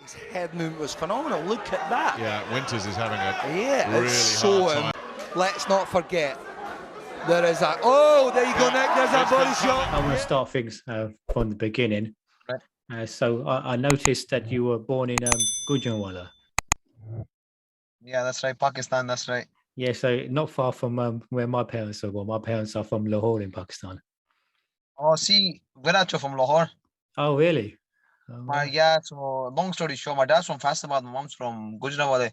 His head movement was phenomenal. Look at that. Yeah, Winters is having a really hard time. Let's not forget, there is a... Oh, there you go, Nick. There's a body shot. I want to start things from the beginning. So I noticed that you were born in Gujranwala. Yeah, that's right. Pakistan, that's right. Yeah, so not far from where my parents are born. My parents are from Lahore in Pakistan. Oh, see, where are you from? Lahore? Oh, really? Yeah, so long story short, my dad's from Faisalabad, my mom's from Gujranwala.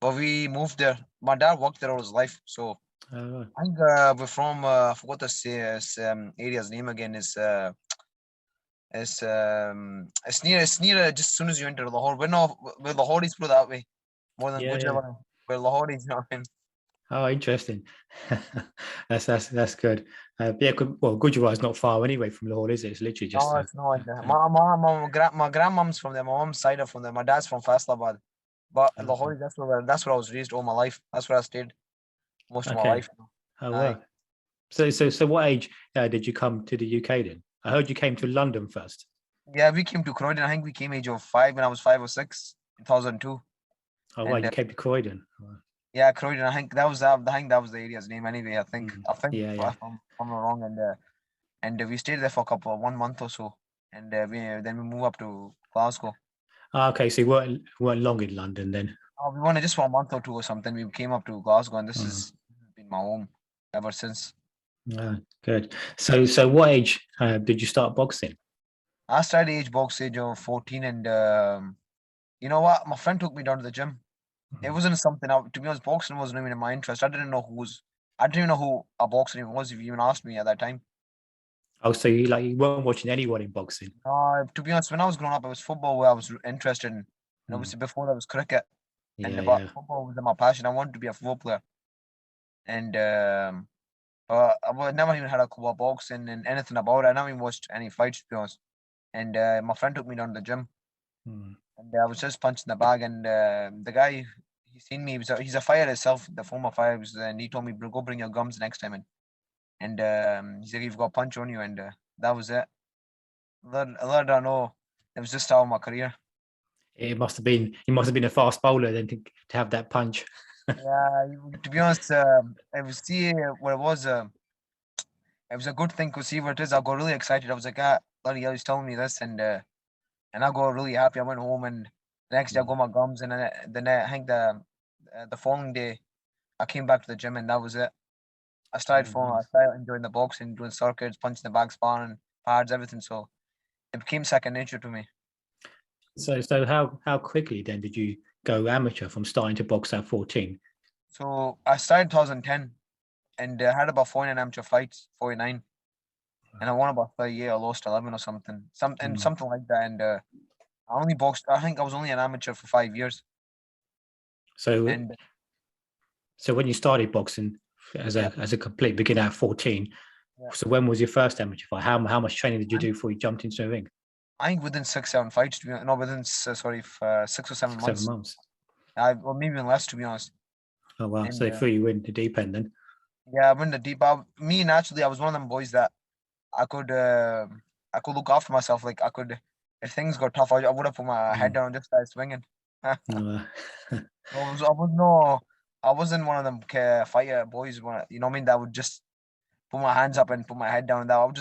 But we moved there. My dad worked there all his life. So I think we're from, I forgot to say his area's name again. It's near just as soon as you enter Lahore. We're Lahore's put that way. More than Gujranwala. We're Lahore's, you know what I mean? Oh, interesting. that's good. Gujarat is not far anyway from Lahore, is it? It's literally just. No, it's not. My grandmom's from there. My mom's side are from there. My dad's from Faisalabad, but Lahore, that's where I was raised all my life. That's where I stayed most of my life. Oh, wow. So what age did you come to the UK then? I heard you came to London first. Yeah, we came to Croydon. I think we came age of 5 when I was 5 or 6 in 2002. Oh, wow, you came to Croydon. Yeah, Croydon. I think that was the area's name anyway. I think. Yeah. If I'm not wrong, and we stayed there for 1 month or so, and then we moved up to Glasgow. Okay, so you weren't long in London then. We went just for a month or two or something. We came up to Glasgow, and this has been my home ever since. Good. So what age did you start boxing? I started age of 14, and you know what? My friend took me down to the gym. It wasn't something. To be honest, boxing wasn't even in my interest. I didn't even know who a boxer even was. If you even asked me at that time. Oh, so you weren't watching anyone in boxing? To be honest, when I was growing up, it was football where I was interested in. And obviously, before that was cricket. Football was my passion. I wanted to be a football player. And I never even had a clue about boxing and anything about it. I never even watched any fights, to be honest. And my friend took me down to the gym. And I was just punching the bag, and the guy, he seen me. He's a fighter himself, the former fighter, and he told me, "Go bring your gums next time." And he said, "You've got a punch on you," and that was it. I don't know. It was just starting my career. You must have been a fast bowler then to have that punch. Yeah, to be honest, it was what it was. It was a good thing to see what it is. I got really excited. I was like, bloody hell, he's telling me this, and I got really happy. I went home, and the next day I got my gums, and then I think the following day I came back to the gym, and that was it. I started enjoying the boxing, doing circuits, punching the bag, sparring, pads, everything. So it became second nature to me. So how quickly then did you go amateur from starting to box at 14? So I started 2010, and I had about 49 amateur fights, 49. And I won about 38, I lost 11 or something like that. And I only boxed. I think I was only an amateur for 5 years. So when you started boxing as a complete beginner at 14, so when was your first amateur fight? How much training did you do before you jumped into the ring? I think within 6-7 fights. Within 6 or 7 months. 7 months. Or maybe even less, to be honest. Oh wow! And so they threw you in the deep end then. Yeah, I went the deep. Me naturally, I was one of them boys that I could look after myself. Like I could, if things got tough, I would have put my head down and just started swinging. I wasn't one of them fighter boys. You know what I mean? That would just put my hands up and put my head down. That I would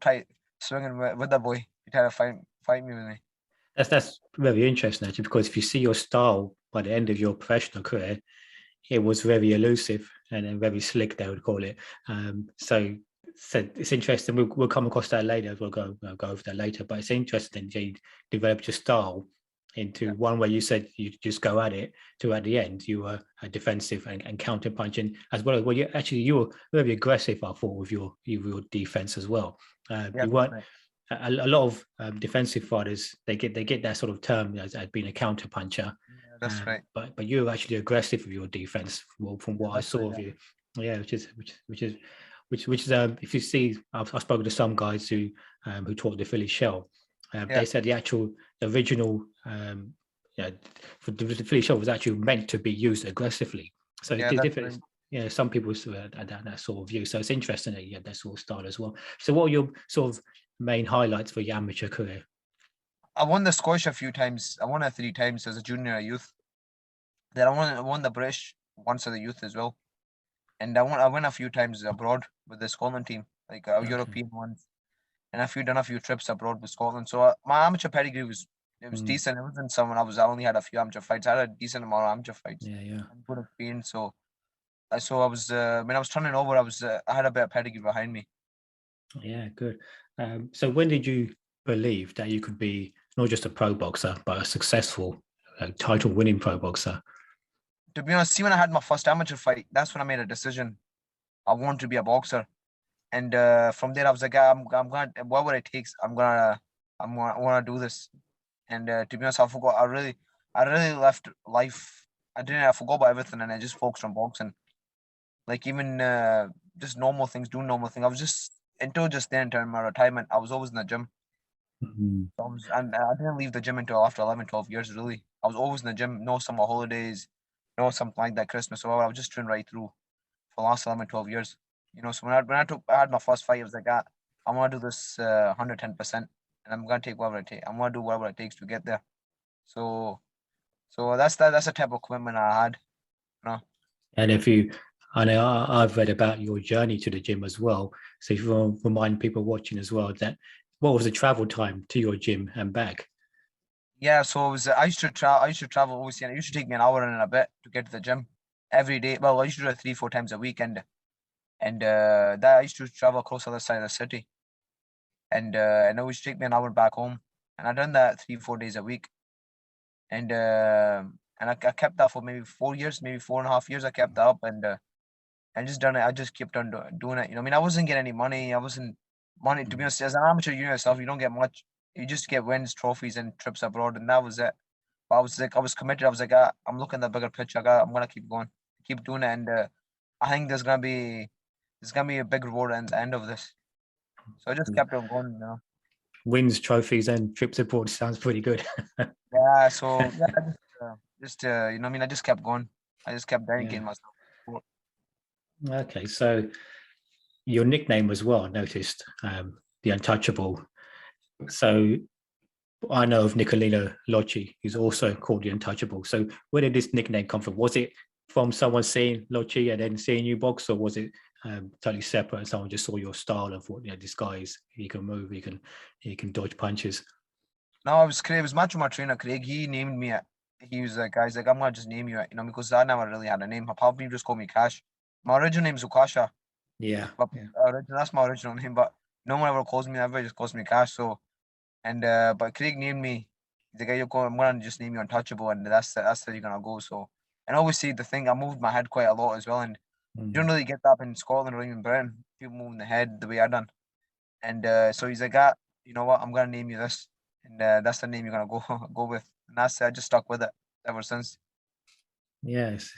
try swinging with the boy. He tried to fight me with me. That's very interesting actually, because if you see your style by the end of your professional career, it was very elusive and very slick, they would call it. So it's interesting. We'll come across that later. We'll go over that later. But it's interesting you developed your style into one where you said you just go at it, to at the end you were defensive and counter punching as well. Well, you were very aggressive, I thought, with your defense as well. You weren't. A lot of defensive fighters, they get that sort of term as being a counter puncher. Yeah, that's right. But you were actually aggressive with your defense, from what I saw of you. Yeah, which is if you see, I've spoken to some guys who taught the Philly shell. They said the original for the Philly shell was actually meant to be used aggressively. So it's different. Right. Yeah, some people had that sort of view. So it's interesting that you had that sort of style as well. So what are your sort of main highlights for your amateur career? I won the Scottish a few times. I won it 3 times as a junior and youth. Then I won the British once as a youth as well. And I went a few times abroad with the Scotland team, like European ones. And done a few trips abroad with Scotland. So my amateur pedigree was decent. It wasn't someone I only had a few amateur fights. I had a decent amount of amateur fights. Yeah. And good experience. So I was when I was turning over, I had a bit of pedigree behind me. Yeah, good. So when did you believe that you could be not just a pro boxer, but a successful title-winning pro boxer? To be honest, see, when I had my first amateur fight, that's when I made a decision. I want to be a boxer, and from there I was like, I'm gonna, whatever it takes, I want to do this. And to be honest, I forgot. I really left life. I forgot about everything, and I just focused on boxing. Like even just normal things, doing normal things. I was just until my retirement, I was always in the gym. So I didn't leave the gym until after 11, 12 years, really. I was always in the gym, no summer holidays, no something like that, Christmas. So I was just training right through for the last 11, 12 years. So when I had my first fight, I was like, I want to do this 110%, and I'm going to take whatever it takes. I'm going to do whatever it takes to get there. So that's the type of commitment I had. And I've read about your journey to the gym as well. So if you want to remind people watching as well that what was the travel time to your gym and back? Yeah, so I used to travel obviously, and it used to take me an hour and a bit to get to the gym every day. Well, I used to do it 3-4 times a week, and that I used to travel across the other side of the city, and it used to take me an hour back home, and I done that 3-4 days a week, and I kept that for maybe 4 years, maybe 4.5 years. I kept that up, and just done it. I just kept on doing it. I wasn't getting any money. I wasn't money, to be honest. As an amateur, yourself, you don't get much. You just get wins, trophies, and trips abroad, and that was it. But I was committed. I was like, I'm looking at the bigger picture. I'm gonna keep going, keep doing it, and I think there's gonna be a big reward at the end of this. So I just kept on going. Wins, trophies, and trips abroad sounds pretty good. Yeah. So yeah, I just kept going. I just kept dedicating myself. Okay, so your nickname as well, I noticed, the Untouchable. So I know of Nicolino Locci, who's also called the Untouchable. So where did this nickname come from? Was it from someone seeing Locci and then seeing you box, or was it totally separate and someone just saw your style and thought, this guy's, he can move, he can dodge punches? No, it was Craig. It was much of my trainer, Craig. He named me. He was like, guys, like, I'm gonna just name you, because I never really had a name. Apart from just call me Kash. My original name is Ukasha. Yeah. But that's my original name. But no one ever calls me. Everybody just calls me Kash. So, and but Craig named me. The guy I'm gonna just name you Untouchable, and that's how you're gonna go. So, and obviously the thing, I moved my head quite a lot as well, and you don't really get that up in Scotland or even Britain. People moving the head the way I done, and so he's like, you know what? I'm gonna name you this, and that's the name you're gonna go with, and I just stuck with it ever since. Yes,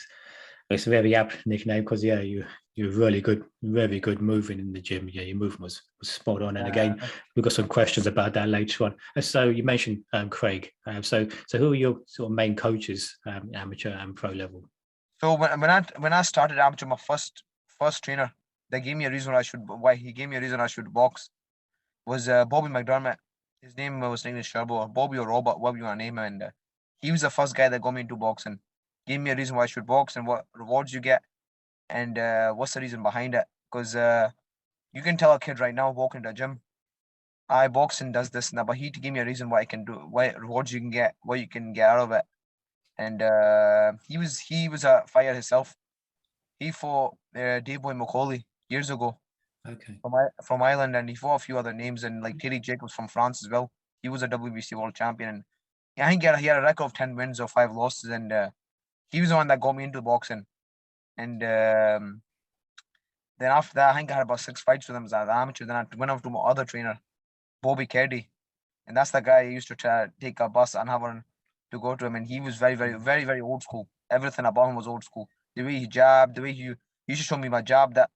it's a very apt nickname because you're really good, very good moving in the gym. Yeah, your movement was spot on. And again, we've got some questions about that later on. And so you mentioned Craig. So who are your sort of main coaches, amateur and pro level? So when I started amateur, my first trainer, they gave me a reason he gave me a reason I should box, was Bobby McDermott. His name was English Sherbo, Bobby or Robert, whatever you want to name him. And he was the first guy that got me into boxing. Gave me a reason why I should box and what rewards you get, and what's the reason behind it. Because you can tell a kid right now walking to the gym, boxing does this and that, but he gave me a reason why I can do, what rewards you can get, what you can get out of it. And he was a fighter himself. He fought Dave Boy McCauley years ago. Okay. From Ireland, and he fought a few other names, and like Terry Jacobs from France as well. He was a WBC world champion, and I think he had a record of 10 wins or 5 losses, and he was the one that got me into boxing. And then after that, I think I had about 6 fights with him as an amateur. Then I went over to my other trainer, Bobby Keddy, and that's the guy I used to try to take a bus and have to go to him. And he was very, very, very, very old school. Everything about him was old school. The way he jabbed, the way he used to show me my jab that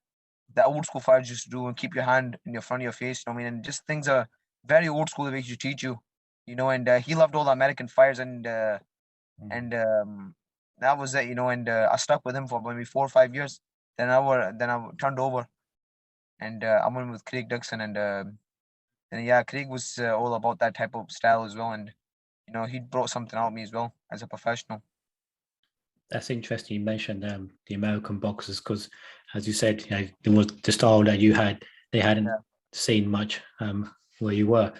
old school fighters used to do, and keep your hand in your front of your face. And just things are very old school the way he teach you. And he loved all the American fighters, and that was it. And I stuck with him for maybe 4 or 5 years. Then I turned over, and I went with Craig Dixon, and And yeah, Craig was all about that type of style as well, and you know, he brought something out of me as well as a professional. That's interesting. You mentioned the American boxers because, as you said, you know, there was the style that you had. They hadn't seen much where you were.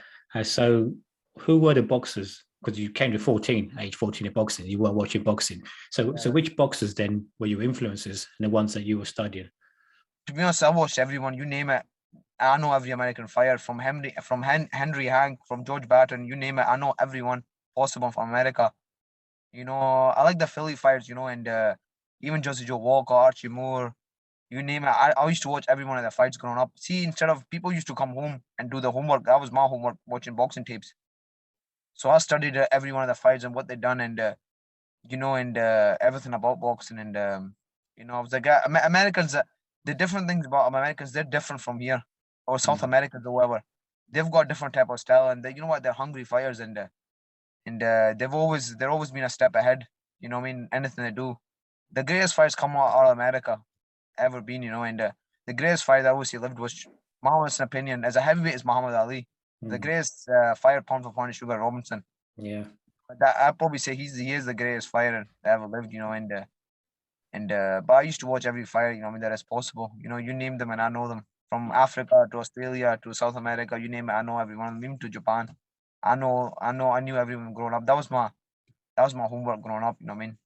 So, who were the boxers? Because you came to age 14 of boxing. You were watching boxing. So which boxers then were your influences and the ones that you were studying? To be honest, I watched everyone. You name it. I know every American fighter from Henry Hank, from George Barton. You name it. I know everyone possible from America. You know, I like the Philly fighters. You know, and even Josie Joe Walker, Archie Moore. You name it. I used to watch every one of the fights growing up. See, instead of people used to come home and do the homework, that was my homework, watching boxing tapes. So I studied every one of the fights and what they done, and you know, and everything about boxing, and you know, I was like, Americans. The different things about Americans, they're different from here, or South Americans or whatever. They've got different type of style, and you know what? They're hungry fighters, and they're always been a step ahead. You know what I mean? Anything they do, the greatest fighters come out of America ever been. You know, and the greatest fighter that obviously lived was, Muhammad's opinion, as a heavyweight, is Muhammad Ali. The greatest fighter pound for pound is Sugar Robinson. Yeah, but I'd probably say he is the greatest fighter that ever lived. You know, and but I used to watch every fight, you know, I mean, that is possible. You know, you name them and I know them. From Africa to Australia to South America, you name it, I know everyone. Even to Japan, I knew everyone growing up. That was my homework growing up. You know what I mean?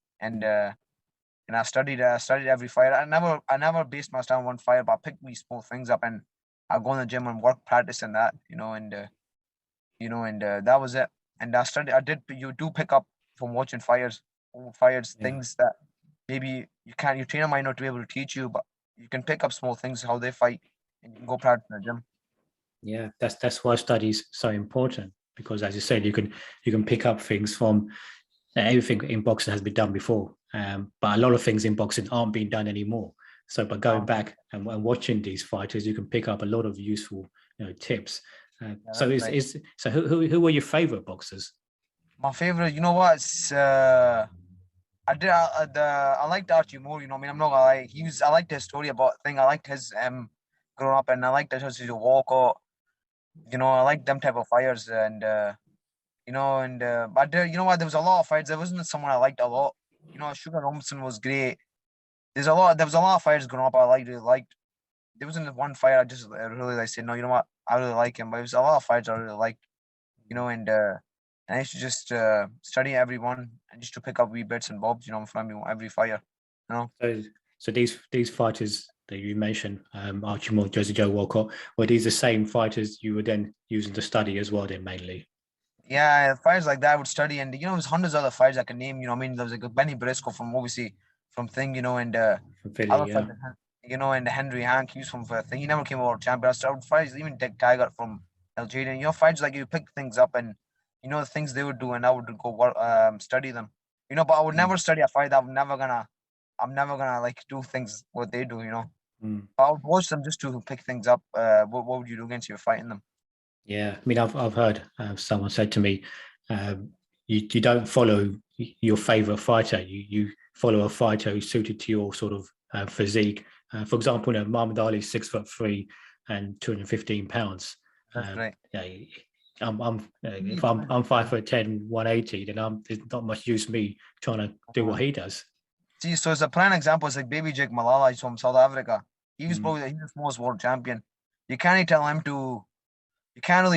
And I studied every fight. I never based my style on one fight, but I picked these small things up and I go in the gym and work, practice, and that. You know, and that was it. And you do pick up from watching fires, things that maybe your trainer might not be able to teach you, but you can pick up small things, how they fight, and you can go practice in the gym. Yeah, that's why study is so important, because as you said, you can pick up things from everything in boxing has been done before, but a lot of things in boxing aren't being done anymore. So by going back and watching these fighters, you can pick up a lot of useful, you know, tips. So who were your favorite boxers? My favorite, you know what? It's, I liked Archie Moore. You know, I mean, I'm not gonna lie. I liked his story about thing. I liked his growing up, and I liked his walkout. You know, I liked them type of fighters, and you know, and but you know what? There was a lot of fights. There wasn't someone I liked a lot. You know, Sugar Robinson was great. There was a lot of fighters growing up really liked. There wasn't one fight I just really like said, no, you know what? I really like him. But there was a lot of fights I really liked. You know, and I used to just study everyone and just to pick up wee bits and bobs, you know, from every fire, you know. So these fighters that you mentioned, Archie Moore, Josie Joe Walcott, were these the same fighters you were then using to study as well, then mainly? Yeah, fighters like that I would study, and you know, there's hundreds of other fighters I can name. You know, I mean, there was like Benny Briscoe from obviously from Thing, you know, and From Philly, other yeah. fighters, you know, and Henry Hank, he was from Thing. He never came world champion. I would fight even Dick Tiger from Algeria. You know, fighters like you pick things up and you know the things they would do, and I would go work, study them. You know, but I would never study a fight. I'm never gonna like do things what they do. You know, but I would watch them just to pick things up. What would you do against you fighting them? Yeah, I mean, I've heard someone said to me, you don't follow your favorite fighter. You follow a fighter who's suited to your sort of physique. For example, you know, Muhammad Ali's 6'3" and 215 pounds. That's right. Yeah, if I'm 5'10", 180, then there's not much use me trying to do what he does. See, so as a prime example, it's like Baby Jake Malala. He's from South Africa. He's probably the smallest world champion. You can't really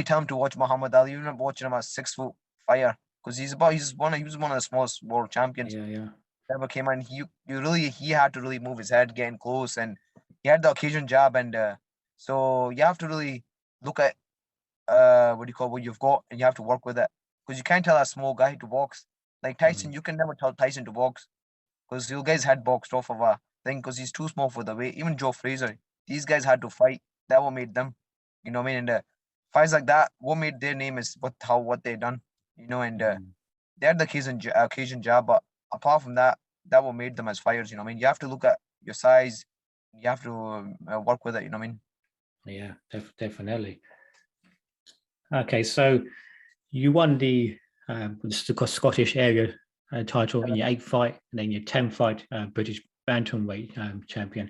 tell him to watch Muhammad Ali. You're not watching him as 6 foot fire because he was one of the smallest world champions. Yeah. Never came in. He had to really move his head, getting close, and he had the occasion jab, and so you have to really look at what you've got, and you have to work with it because you can't tell a small guy to box. Like Tyson, you can never tell Tyson to box because you guys had boxed off of a thing because he's too small for the weight. Even Joe Frazier, these guys had to fight. That what made them, you know what I mean? And fights like that, what made their name is what they done, you know. And they had the occasion jab, but apart from that, that what made them as fighters. You know what I mean? You have to look at your size. You have to work with it. You know what I mean? Yeah, definitely. Okay, so you won the Scottish area title in your 8th fight, and then your 10th fight, British Bantamweight champion.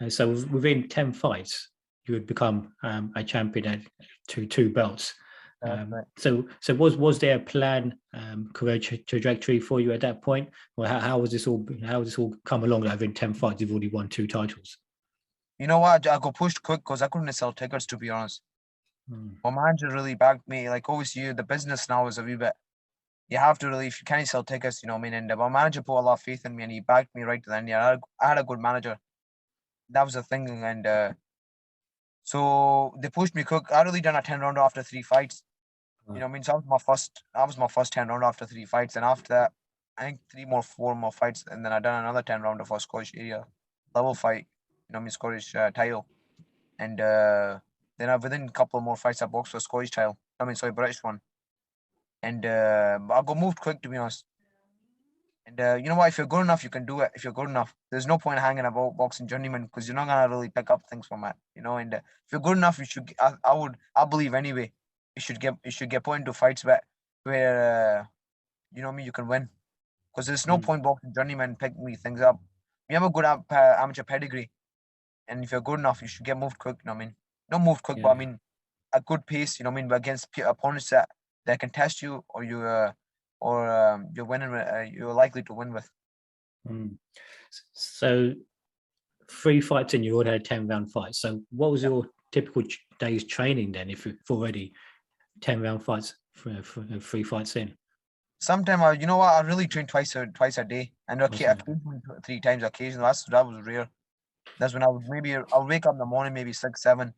So within 10 fights, you would become a champion at two belts. Right. So was there a plan, career trajectory for you at that point, or how was this all come along? That in 10 fights, you've already won 2 titles. You know what? I got pushed quick because I couldn't sell tickets, to be honest. My manager really backed me. Like, obviously, the business now is a wee bit. You have to really, if you can't sell tickets, you know what I mean. And my manager put a lot of faith in me, and he backed me right to the end. Yeah, I had a good manager. That was the thing, and so they pushed me quick. I really done a 10 round after 3 fights. You know what I mean? So that was my first 10 round after 3 fights. And after that, I think 4 more fights. And then I done another 10 round of a Scottish area level fight, you know what I mean, Scottish title. And then within a couple of more fights, I boxed for Scottish title. British one. And I got moved quick, to be honest. And you know what? If you're good enough, you can do it. If you're good enough, there's no point hanging about boxing journeyman because you're not gonna really pick up things from it, you know. And if you're good enough, you should. I believe anyway. You should get put into fights where you know what I mean, you can win. Because there's no point boxing journeyman picking me things up. You have a good amateur pedigree, and if you're good enough, you should get moved quick. You know what I mean? Not moved quick, but I mean a good pace. You know what I mean? But against opponents that can test you, or you're winning. You're likely to win with. So 3 fights in, you already had 10-round fights. So what was your typical day's training then? If you've already 10-round fights for 3 fights in. Sometimes you know what, I really train twice a day, and occasionally 3 times occasionally. That was rare. That's when I'll wake up in the morning, maybe 6, 7.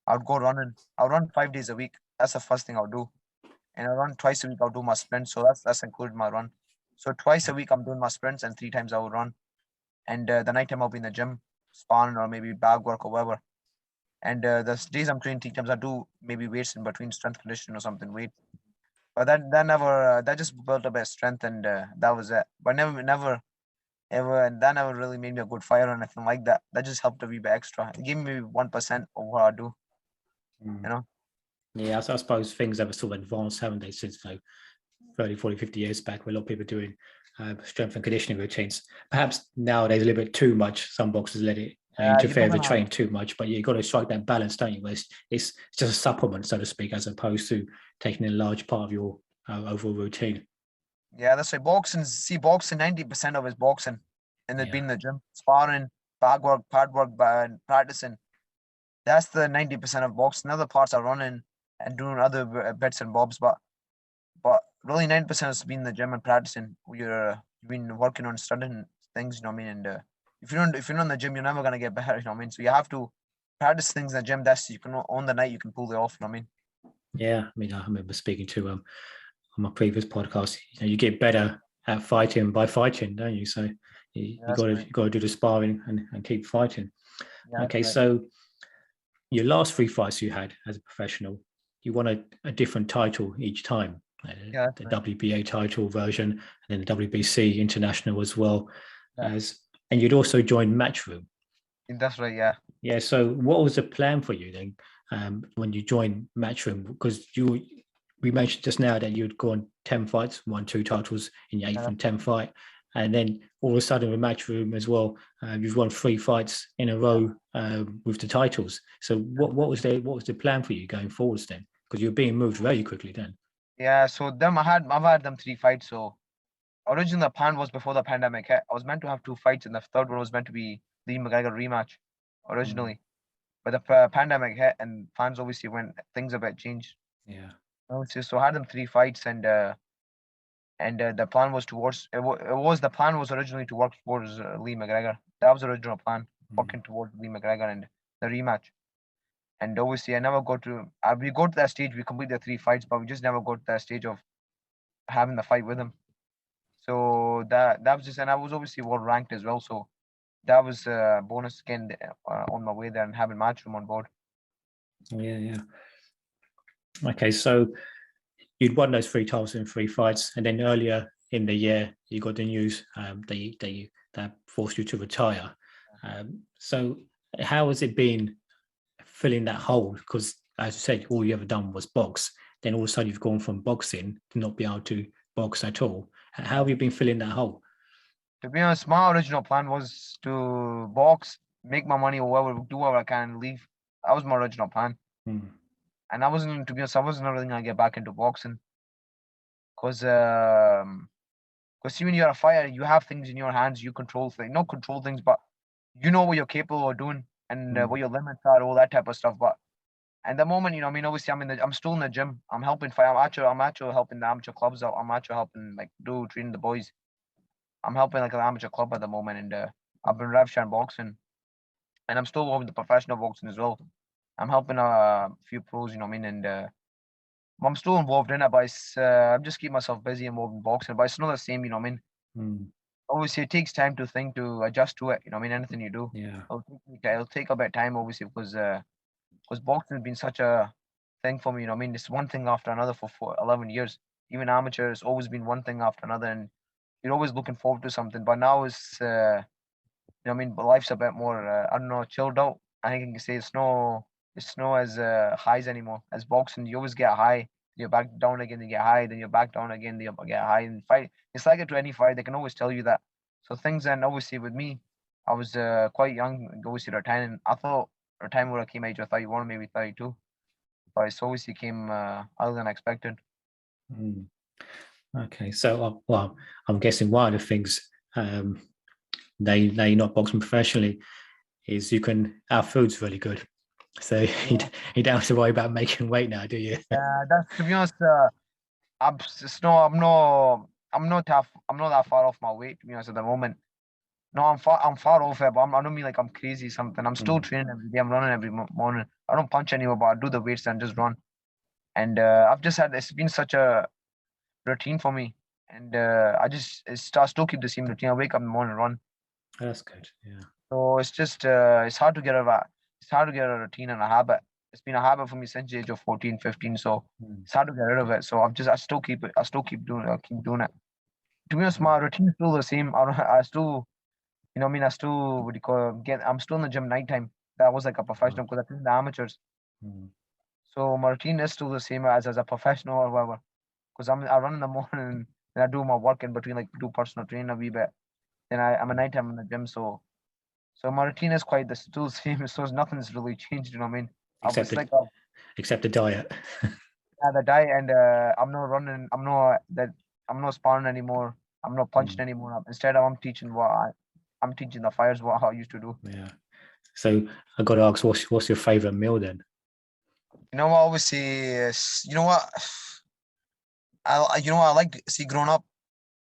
I'll go running. I'll run 5 days a week. That's the first thing I'll do. And I run twice a week. I'll do my sprints. So that's included my run. So twice a week I'm doing my sprints, and 3 times I will run. And the night time I'll be in the gym, sparring or maybe bag work or whatever. And the days I'm training 3 times, I do maybe weights in between, strength conditioning or something, weight. But that just built up a strength, and that was it. But never ever, and that never really made me a good fighter or anything like that. That just helped a wee bit extra. It gave me 1% of what I do. You know? Yeah, I suppose things have sort of advanced, haven't they, since 30, 40, 50 years back, where a lot of people are doing strength and conditioning routines. Perhaps nowadays a little bit too much. Some boxers let it interfere with the training too much, but you've got to strike that balance, don't you? Where it's just a supplement, so to speak, as opposed to taking a large part of your overall routine. Yeah, that's right. Boxing, 90% of his boxing, and it being in the gym, sparring, bag work, pad work, and practicing. That's the 90% of boxing. Other parts are running and doing other bits and bobs, but really 90% is being in the gym and practicing. You've been working on studying things, you know what I mean? And if you're not in the gym, you're never gonna get better, you know what I mean? So you have to practice things in the gym. That's you can on the night you can pull it off, you know what I mean? Yeah, I mean, I remember speaking to on my previous podcast. You know, you get better at fighting by fighting, don't you? So you got to do the sparring and keep fighting. Yeah, okay, so your last 3 fights you had as a professional, you won a different title each time. The WBA title version, and then the WBC international as well and you'd also joined Matchroom. That's right. Yeah. Yeah. So what was the plan for you then when you joined Matchroom? Because we mentioned just now that you'd gone 10 fights, won 2 titles in your 8th and 10th fight, and then all of a sudden with Matchroom as well, you've won 3 fights in a row with the titles. So what was the plan for you going forwards then? Because you're being moved very quickly then. Yeah, so I've had them 3 fights. So originally the plan was before the pandemic hit. I was meant to have 2 fights, and the third one was meant to be Lee McGregor rematch originally. But the pandemic hit, and fans obviously went things a bit changed. Yeah. So I had them 3 fights, and the plan was the plan was originally to work towards Lee McGregor. That was the original plan, working towards Lee McGregor and the rematch. And obviously, we got to that stage. We complete the 3 fights, but we just never got to that stage of having the fight with him. So that was just, and I was obviously world ranked as well. So that was a bonus again on my way there, and having Matchroom on board. Yeah. Okay, so you'd won those 3 titles in 3 fights, and then earlier in the year you got the news that forced you to retire. So how has it been filling that hole? Because as you said, all you ever done was box. Then all of a sudden you've gone from boxing to not be able to box at all. How have you been filling that hole? To be honest, my original plan was to box, make my money, or do whatever I can, leave. That was my original plan. Mm. And I wasn't, to be honest, I wasn't really gonna get back into boxing, because see, when you're a fighter, you have things in your hands, you control things, not control things, but you know what you're capable of doing and what your limits are, all that type of stuff. But at the moment, you know, I mean, obviously, I'm still in the gym. I'm helping fight. I'm actually helping the amateur clubs out. I'm actually helping training the boys. I'm helping like an amateur club at the moment, and I've been rev share boxing, and I'm still involved in the professional boxing as well. I'm helping a few pros, you know what I mean, and I'm still involved in it, but I'm just keeping myself busy involved in boxing. But it's not the same, you know what I mean. Mm. Obviously, it takes time to adjust to it. You know what I mean. Anything you do, Yeah. it'll take a bit of time, obviously, because boxing has been such a thing for me. You know what I mean. It's one thing after another for 11 years. Even amateur, it's always been one thing after another, and you're always looking forward to something. But now it's, you know what I mean. But life's a bit more, I don't know, chilled out. I think I can say it's no as highs anymore as boxing. You always get high, you're back down again, you get high, then you're back down again, then you get high. And fight, it's like it to any fight. They can always tell you that. So things, and obviously with me, I was quite young, obviously retiring. I thought retirement would have came age of 31, maybe 32, but it's obviously came other than expected. Mm. Okay, so well, I'm guessing one of the things now you're not boxing professionally is our food's really good, so you don't have to worry about making weight now, do you? Yeah, that's, to be honest. I'm not that far off my weight, to be honest, at the moment. No, I'm far off it, but I don't mean like I'm crazy or something. I'm still training every day. I'm running every morning. I don't punch anymore, but I do the weights and just run. And I've just had, it's been such a routine for me. And I still keep the same routine. I wake up in the morning and run. That's good. Yeah. So it's just it's hard to get a routine and a habit. It's been a habit for me since the age of 14, 15. So it's hard to get rid of it. So I still keep it. I still keep doing it. I keep doing it. To be honest, my routine is still the same. I still, you know what I mean, I still, what do you call it, I'm still in the gym nighttime. That was like a professional, because I trained the amateurs. So my routine is still the same as a professional or whatever. Because I run in the morning and I do my work in between, like do personal training a wee bit. Then I'm a nighttime in the gym. So my routine is quite still the same. So nothing's really changed, you know what I mean? Except the diet. Yeah, the diet, and I'm not running. I'm not sparring anymore. I'm not punching anymore. Instead, I'm teaching the fighters what I used to do. Yeah. So I got to ask, what's your favorite meal then? You know what? Obviously, you know what? I like, see, growing up,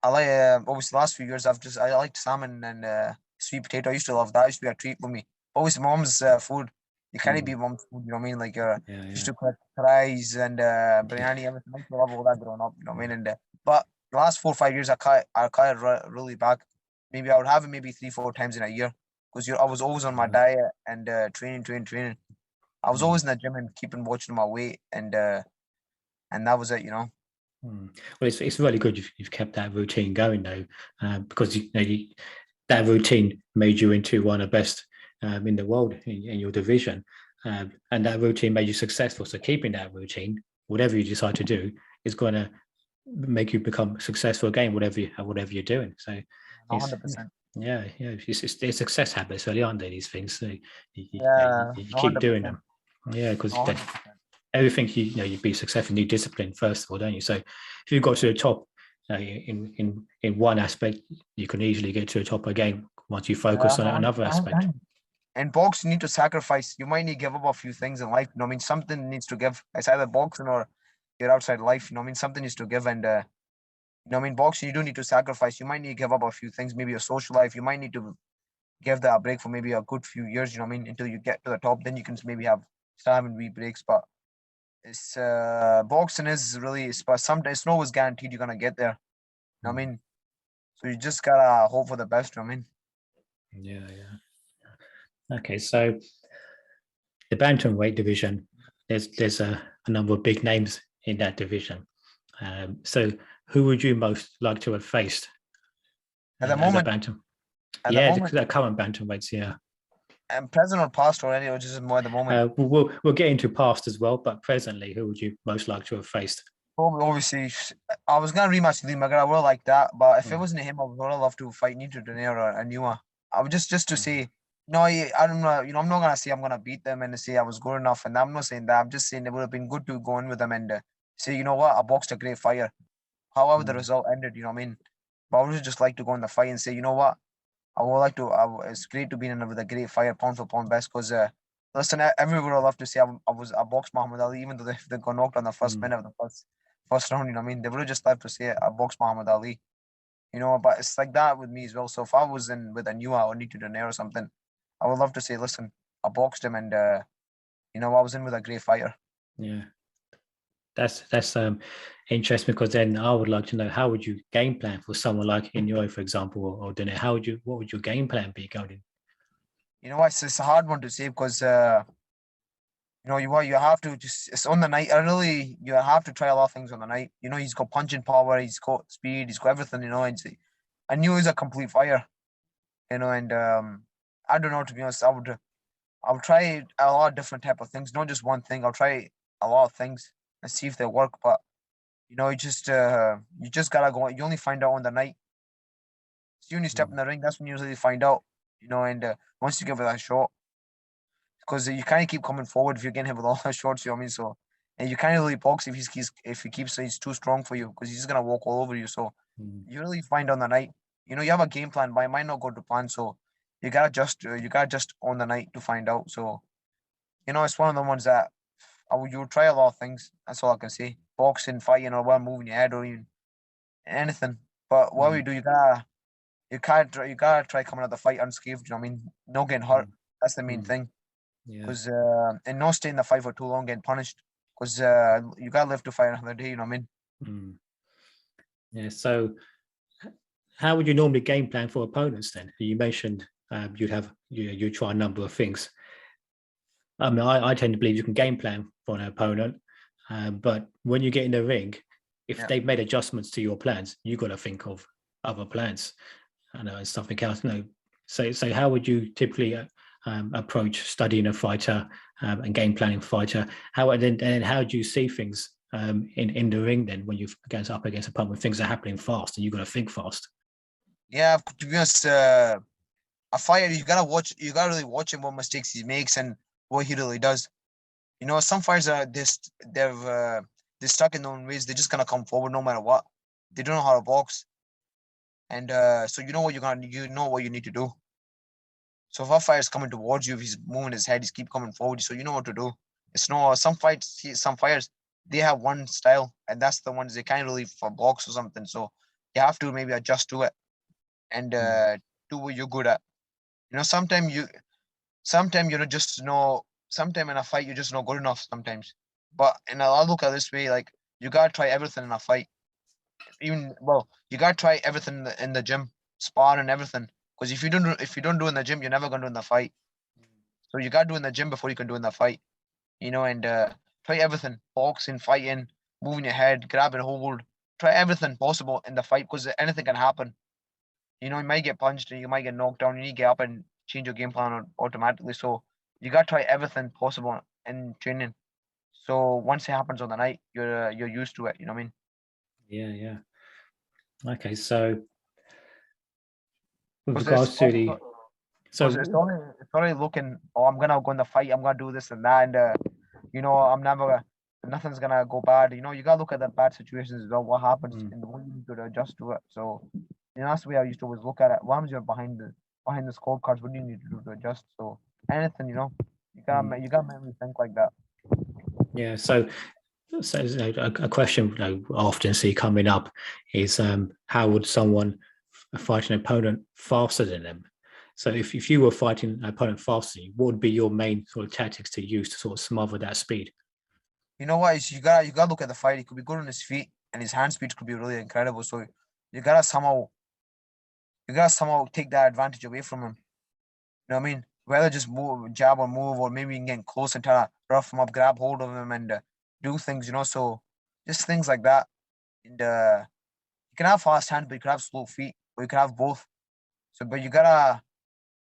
I like, obviously the last few years I liked salmon and sweet potato. I used to love that. It used to be a treat for me. Obviously, mom's food. You can't beat mom's food. You know what I mean? Like used to cook rice and biryani. Everything. I used to love all that growing up. You know what I mean? And but the last 4 or 5 years, I cut it really back. Maybe I would have it maybe 3 or 4 times in a year, because I was always on my diet and training. I was always in the gym and keeping watching my weight, and that was it. You know. Well, it's really good you've kept that routine going though, because that routine made you into one of the best in the world in your division, and that routine made you successful. So keeping that routine, whatever you decide to do, is going to make you become successful again, whatever you're doing. So 100%. Yeah, it's success habits, really, aren't they? These things, so you keep 100%. doing them. Yeah, because everything you'd be successful, you need discipline first of all, don't you? So if you got to the top in one aspect, you can easily get to the top again once you focus on another aspect. And boxing, you need to sacrifice. You might need to give up a few things in life. You know what I mean? Something needs to give. It's either boxing or your outside life. You know what I mean? Something needs to give. And you know what I mean? Boxing, you do need to sacrifice. You might need to give up a few things. Maybe your social life. You might need to give that a break for maybe a good few years. You know what I mean? Until you get to the top, then you can maybe start having wee breaks. But it's boxing is really, but sometimes it's not always guaranteed you're gonna get there. You know what I mean? So you just gotta hope for the best. You know what I mean? Yeah. Okay, so the bantamweight division, there's a number of big names in that division. So who would you most like to have faced at the moment? The current bantamweights, yeah. And present or past already, or just more at the moment? We'll get into past as well, but presently, who would you most like to have faced? Obviously, I was gonna rematch Lee McGregor. I would like that, but if it wasn't him, I would love to fight Nito Donaire or Anua. I would just to say, No, I don't know. I'm not gonna say I'm gonna beat them and say I was good enough, and I'm not saying that. I'm just saying it would have been good to go in with them and say, you know what, I boxed a great fighter. However the result ended, you know what I mean. But I would just like to go in the fight and say, you know what, I would like to. It's great to be in with a great fighter, pound for pound best. Because listen, everyone would love to say I boxed Muhammad Ali, even though they got knocked on the first minute of the first round. You know what I mean? They would have just loved to say I boxed Muhammad Ali. But it's like that with me as well. So if I was in with a new or need to Donaire or something, I would love to say, listen, I boxed him and I was in with a great fighter. Yeah. That's interesting, because then I would like to know, how would you game plan for someone like Inyo, for example, or Dene? What would your game plan be going in? It's a hard one to say because you have to just, it's on the night. You have to try a lot of things on the night. He's got punching power, he's got speed, he's got everything. I knew he's a complete fire. And I don't know, to be honest. I would try a lot of different type of things, not just one thing. I'll try a lot of things and see if they work. But you just gotta go. You only find out on the night. So when you step in the ring, that's when you usually find out. And once you give it a shot, because you can't keep coming forward if you're getting hit with all the shots. You know what I mean? So, and you can't really box if he's too strong for you, because he's just gonna walk all over you. So you really find on the night. You have a game plan, but it might not go to plan. So you gotta just on the night to find out. So it's one of the ones that you'll try a lot of things. That's all I can say. Boxing, fighting, or while moving your head, or even anything. But what we do, you gotta try coming at the fight unscathed. You know what I mean? No getting hurt. That's the main thing. Yeah. Because and not stay in the fight for too long, getting punished. Because you gotta live to fight another day. You know what I mean? Yeah. So, how would you normally game plan for opponents then? You mentioned you try a number of things. I mean, I tend to believe you can game plan for an opponent, but when you get in the ring, if they've made adjustments to your plans, you got to think of other plans, and something else. So how would you typically approach studying a fighter and game planning fighter? How do you see things in the ring then, when you're up against a opponent when things are happening fast and you've got to think fast? Yeah, to be honest, a fighter, you gotta watch. You gotta really watch him, what mistakes he makes and what he really does. Some fighters are they're stuck in their own ways. They're just gonna come forward no matter what. They don't know how to box, and so you know what you need to do. So if a fighter's coming towards you, if he's moving his head, he's keep coming forward, so you know what to do. It's no some fighters, they have one style, and that's the ones they can't really for box or something. So you have to maybe adjust to it and do what you're good at. Sometimes you know just know. Sometimes in a fight you're just not good enough. Sometimes, but I look at it this way: like you gotta try everything in a fight. You gotta try everything in the gym, spar and everything. Because if you don't do in the gym, you're never gonna do in the fight. So you gotta do in the gym before you can do in the fight. And try everything: boxing, fighting, moving your head, grabbing hold. Try everything possible in the fight, because anything can happen. You might get punched and you might get knocked down. You need to get up and change your game plan automatically. So you gotta try everything possible in training. So once it happens on the night, you're used to it. You know what I mean? Yeah. Okay, so with 'Cause regards to the it's only looking. Oh, I'm gonna go in the fight. I'm gonna do this and that, and I'm never. Nothing's gonna go bad. You gotta look at the bad situations as well. What happens and what you need to adjust to it. So, that's the way I used to always look at it. What happens you're behind the scorecards? What do you need to do to adjust? So anything, you gotta make me think like that. Yeah, so a question I often see coming up is how would someone fight an opponent faster than them? So if you were fighting an opponent faster, what would be your main sort of tactics to use to sort of smother that speed? You know what? You gotta look at the fight. He could be good on his feet, and his hand speed could be really incredible. So you gotta somehow take that advantage away from him. You know what I mean? Whether just move, jab or move, or maybe you can get close and try to rough him up, grab hold of him, and do things. So just things like that. And you can have fast hand, but you can have slow feet, or you can have both. So, but you gotta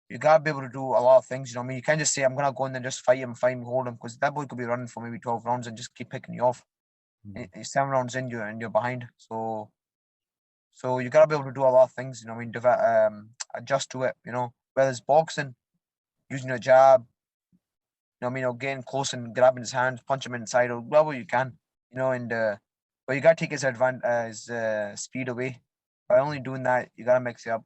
be able to do a lot of things. You know what I mean? You can't just say I'm gonna go in and just fight him, hold him, because that boy could be running for maybe 12 rounds and just keep picking you off. 7 rounds in, you're behind. So you gotta be able to do a lot of things. You know what I mean? Adjust to it. Whether it's boxing, using your jab. Or getting close and grabbing his hands, punch him inside or whatever you can. And but you gotta take his speed away. By only doing that, you gotta mix it up.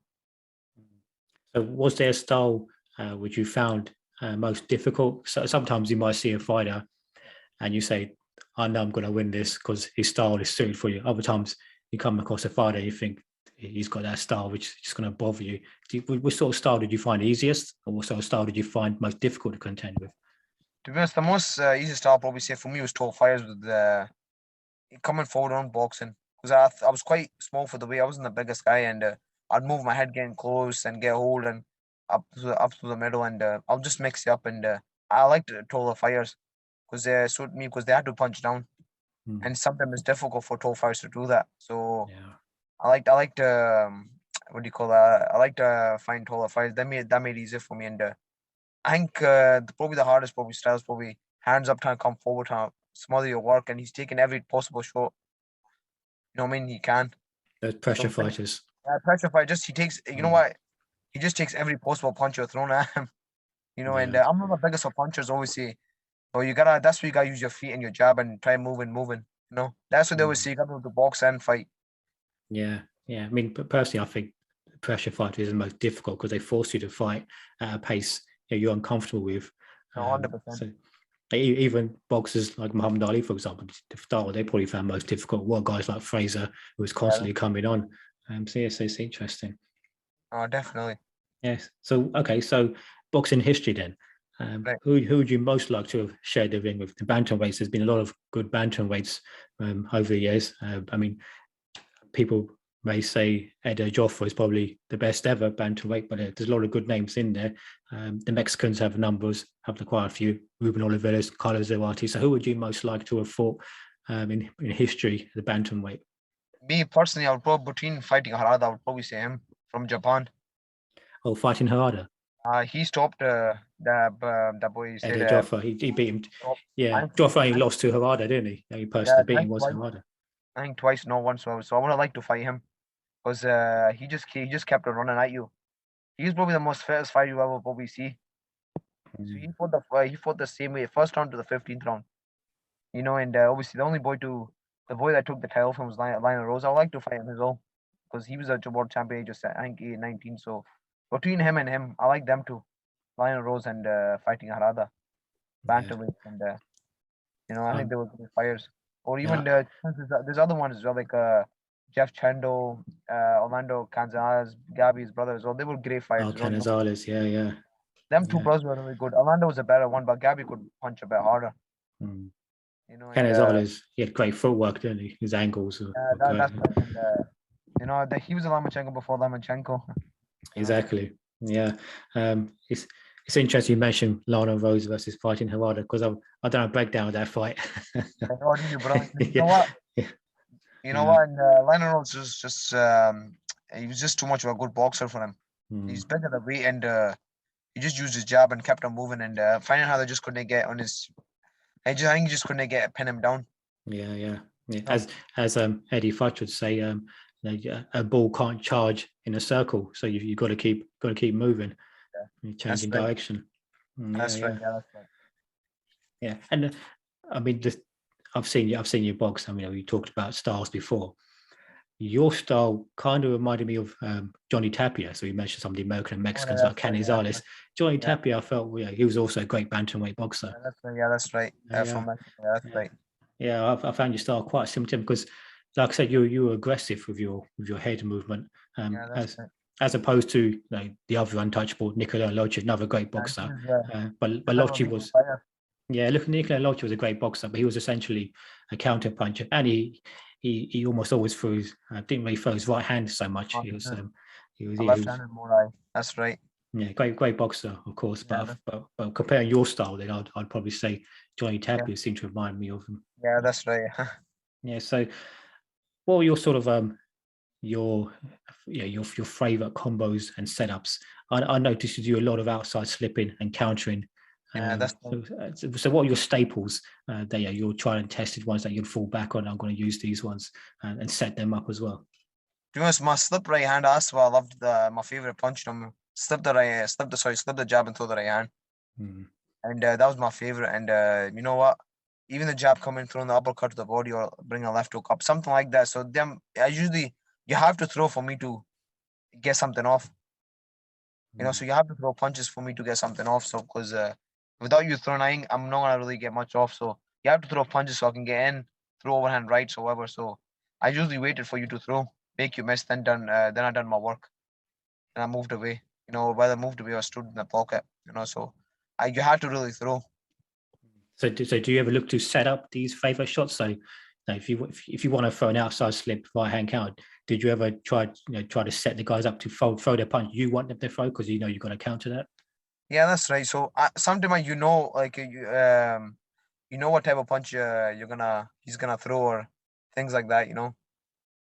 So was there a style which you found most difficult? So sometimes you might see a fighter and you say, I know I'm going to win this because his style is suited for you. Other times you come across a fighter, you think he's got that style which is just going to bother you. What sort of style did you find easiest, or what sort of style did you find most difficult to contend with? To be honest, the most easiest style probably say for me was 12 fires with coming forward on boxing, because I was quite small for the weight. I wasn't the biggest guy, and I'd move my head getting close and get hold and up to the middle, and I'll just mix it up. And I liked taller fires because they suit me because they had to punch down, and sometimes it's difficult for tall fires to do that. So I liked what do you call that? I liked to find taller fires. That made it easier for me, and I think probably the hardest style is probably hands up, trying to come forward, trying to smother your work, and he's taking every possible shot. He can. Those pressure fighters. Pressure fight. He takes. You know what? He just takes every possible punch you're thrown at him. And I'm not the biggest of punchers, always say. But that's where you gotta use your feet and your jab and try moving. That's what they always say. You gotta be able to box and fight. Yeah. I mean, personally, I think pressure fighter is the most difficult because they force you to fight at a pace you're uncomfortable with. 100%. So even boxers like Muhammad Ali, for example, the style they probably found most difficult were guys like Fraser, who was constantly coming on. So it's interesting. Oh, definitely. Yes. So boxing history then. Right. Who would you most like to have shared the ring with? The bantamweights, there's been a lot of good bantamweights over the years. I mean, people may say Ed Joffre is probably the best ever bantamweight, but there's a lot of good names in there. The Mexicans have quite a few. Ruben Oliveras, Carlos Duarte. So who would you most like to have fought in history, the bantamweight? Me personally, I would probably, between fighting Harada, I would probably say him from Japan. Oh, fighting Harada. He stopped that boy. Ed Joffre. He beat him. Joffre only lost to Harada, didn't he? The only person to beat him was Harada. I think twice, not once. So I would have liked to fight him because he just kept on running at you. He's probably the most fittest fighter you ever probably see. So he fought the same way, first round to the 15th round. And obviously the boy that took the title from was Lionel Rose. I would like to fight him as well because he was a world champion just I think 19. So between him and him, I like them two, Lionel Rose and fighting Harada, bantamweight, and I think they were good fighters. Or even there's other ones as well, like Jeff Chandler, Orlando Canzales, Gabby's brother as well. They were great fighters. Oh, Canzales, yeah. Them two brothers were really good. Orlando was a better one, but Gabby could punch a bit harder. Canzales, he had great footwork, didn't he? His angles were great. That's right. And, he was a Lomachenko before Lomachenko. Exactly. Yeah. It's interesting you mentioned Lionel Rose versus fighting Harada because I done a breakdown of that fight. You know what? And Lionel Rose was just he was just too much of a good boxer for him. He's bigger than weight, and he just used his jab and kept on moving. And finding how they just couldn't get on his. I think he just couldn't pin him down. Yeah. As Eddie Futch would say, a ball can't charge in a circle, so you've got to keep moving, changing direction. That's right. Yeah, and I mean, I've seen you box. I mean, we talked about styles before. Your style kind of reminded me of Johnny Tapia. So you mentioned some of the American and Mexicans like Canizales. Johnny Tapia, I felt he was also a great bantamweight boxer. That's right. From Mexico. That's right. Yeah, I found your style quite similar to him because, like I said, you were aggressive with your head movement, as opposed to the other untouchable Nicola Locci, another great boxer. But Locci was. Yeah, look, Nicola Locci was a great boxer, but he was essentially a counter puncher, and he almost always didn't really throw his right hand so much. He was left-handed more. That's right. Yeah, great boxer, of course. But comparing your style, then I'd probably say Johnny Tapia seemed to remind me of him. Yeah, that's right. Yeah. So, what were your sort of your favorite combos and setups? I noticed you do a lot of outside slipping and countering. So what are your staples that you're tried and tested ones that you'd fall back on? I'm going to use these ones and set them up as well. be honest, my slip right hand, that's what I loved. My favorite punch. Slip the jab and throw the right hand. And that was my favorite. And you know what? Even the jab coming, throwing the uppercut to the body or bring a left hook up, something like that. So you have to throw for me to get something off. So you have to throw punches for me to get something off. So because without you throwing, I'm not gonna really get much off. So you have to throw punches so I can get in, throw overhand rights, or whatever. So I usually waited for you to throw, make you miss, then I done my work, and I moved away. Whether I moved away or stood in the pocket. So you had to really throw. So do you ever look to set up these favorite shots? So if you want to throw an outside slip right hand count, did you ever try to set the guys up to throw their punch you want them to throw because you're going to counter that? Yeah, that's right. So sometimes like you know what type of punch he's gonna throw or things like that,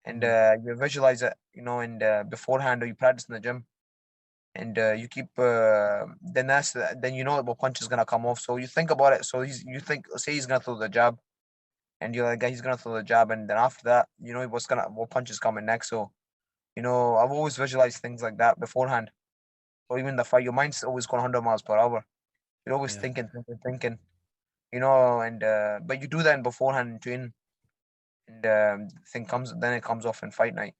and you visualize it, and beforehand or you practice in the gym, and you keep then what punch is gonna come off. So you think about it. So say he's gonna throw the jab, and you're like, he's gonna throw the jab, and then after that, what punch is coming next. So I've always visualized things like that beforehand. Or even the fight, your mind's always going 100 miles per hour. You're always thinking, and but you do that in beforehand and train, and then it comes off in fight night.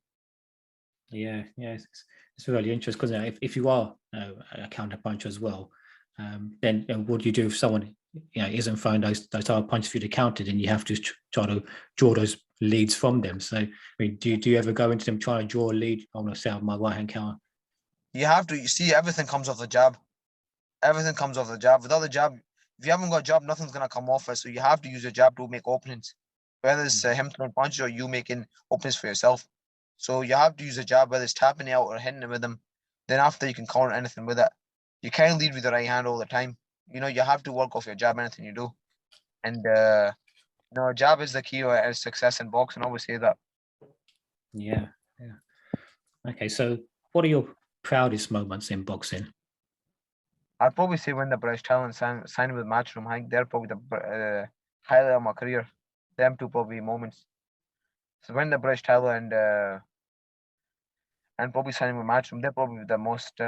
Yeah, it's really interesting because if you are a counter puncher as well, then what do you do if someone isn't throwing those type of punches for you to counter? Then you have to try to draw those leads from them. So I mean, do you ever go into them trying to draw a lead? I want to set up my right hand counter. You have to. You see, everything comes off the jab. Everything comes off the jab. Without the jab, if you haven't got a jab, nothing's gonna come off it. So you have to use a jab to make openings, whether it's him throwing punches or you making openings for yourself. So you have to use a jab, whether it's tapping it out or hitting it with them. Then after you can counter anything with it. You can't lead with the right hand all the time. You have to work off your jab anything you do, and jab is the key to success in boxing. I always say that. Yeah. Okay, so what are your proudest moments in boxing? I'd probably say when the British title and signing with Matchroom. I think they're probably the highlight of my career. Them two probably moments. So when the British title and probably signing with Matchroom, they're probably the most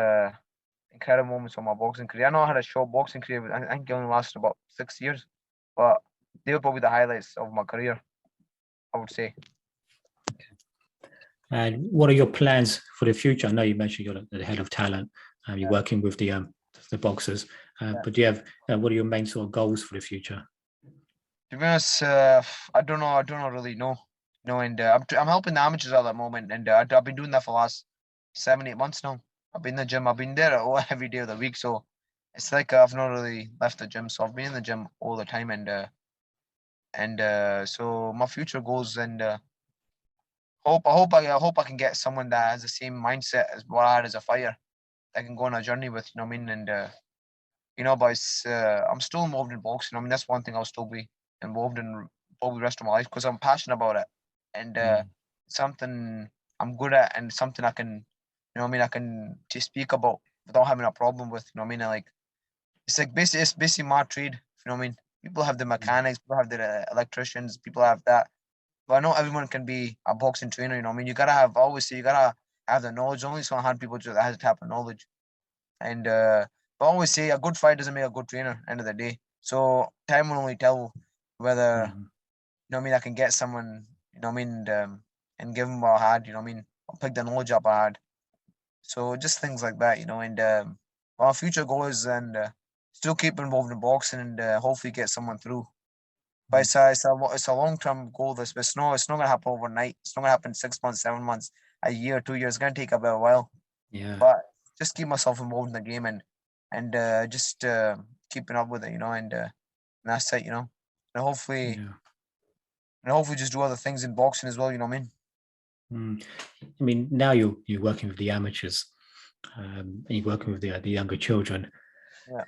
incredible moments of my boxing career. I know I had a short boxing career, but I think it only lasted about 6 years. But they were probably the highlights of my career, I would say. And what are your plans for the future? I know you mentioned you're the head of talent. You're working with the boxers, but do you have what are your main sort of goals for the future? To be honest, I don't know. I don't really know. And I'm helping the amateurs at that moment, and I've been doing that for the last 7-8 months now. I've been in the gym. I've been there every day of the week, so it's like I've not really left the gym. So I've been in the gym all the time, and so my future goals and I hope I can get someone that has the same mindset as what I had as a fighter. I can go on a journey with, you know what I mean, and but it's, I'm still involved in boxing. I mean, that's one thing I'll still be involved in probably the rest of my life because I'm passionate about it, and something I'm good at, and something I can, I can just speak about without having a problem with, like it's basically my trade. You know what I mean? People have the mechanics, people have the electricians, people have that. But I know everyone can be a boxing trainer. You know what I mean? You gotta have the knowledge. Only some hard people that has the type of knowledge. And but I always say a good fight doesn't make a good trainer. End of the day, so time will only tell whether I can get someone. And give them what I had. I'll pick the knowledge up I had. So just things like that. And our future goal is and still keep involved in boxing and hopefully get someone through. But it's a long-term goal. It's not gonna happen overnight. It's not gonna happen 6 months, 7 months, a year, 2 years. It's gonna take a bit of a while. Yeah. But just keep myself involved in the game and just keeping up with it, and that's it, and hopefully just do other things in boxing as well. You know what I mean? I mean, now you're working with the amateurs, and you're working with the younger children. Yeah.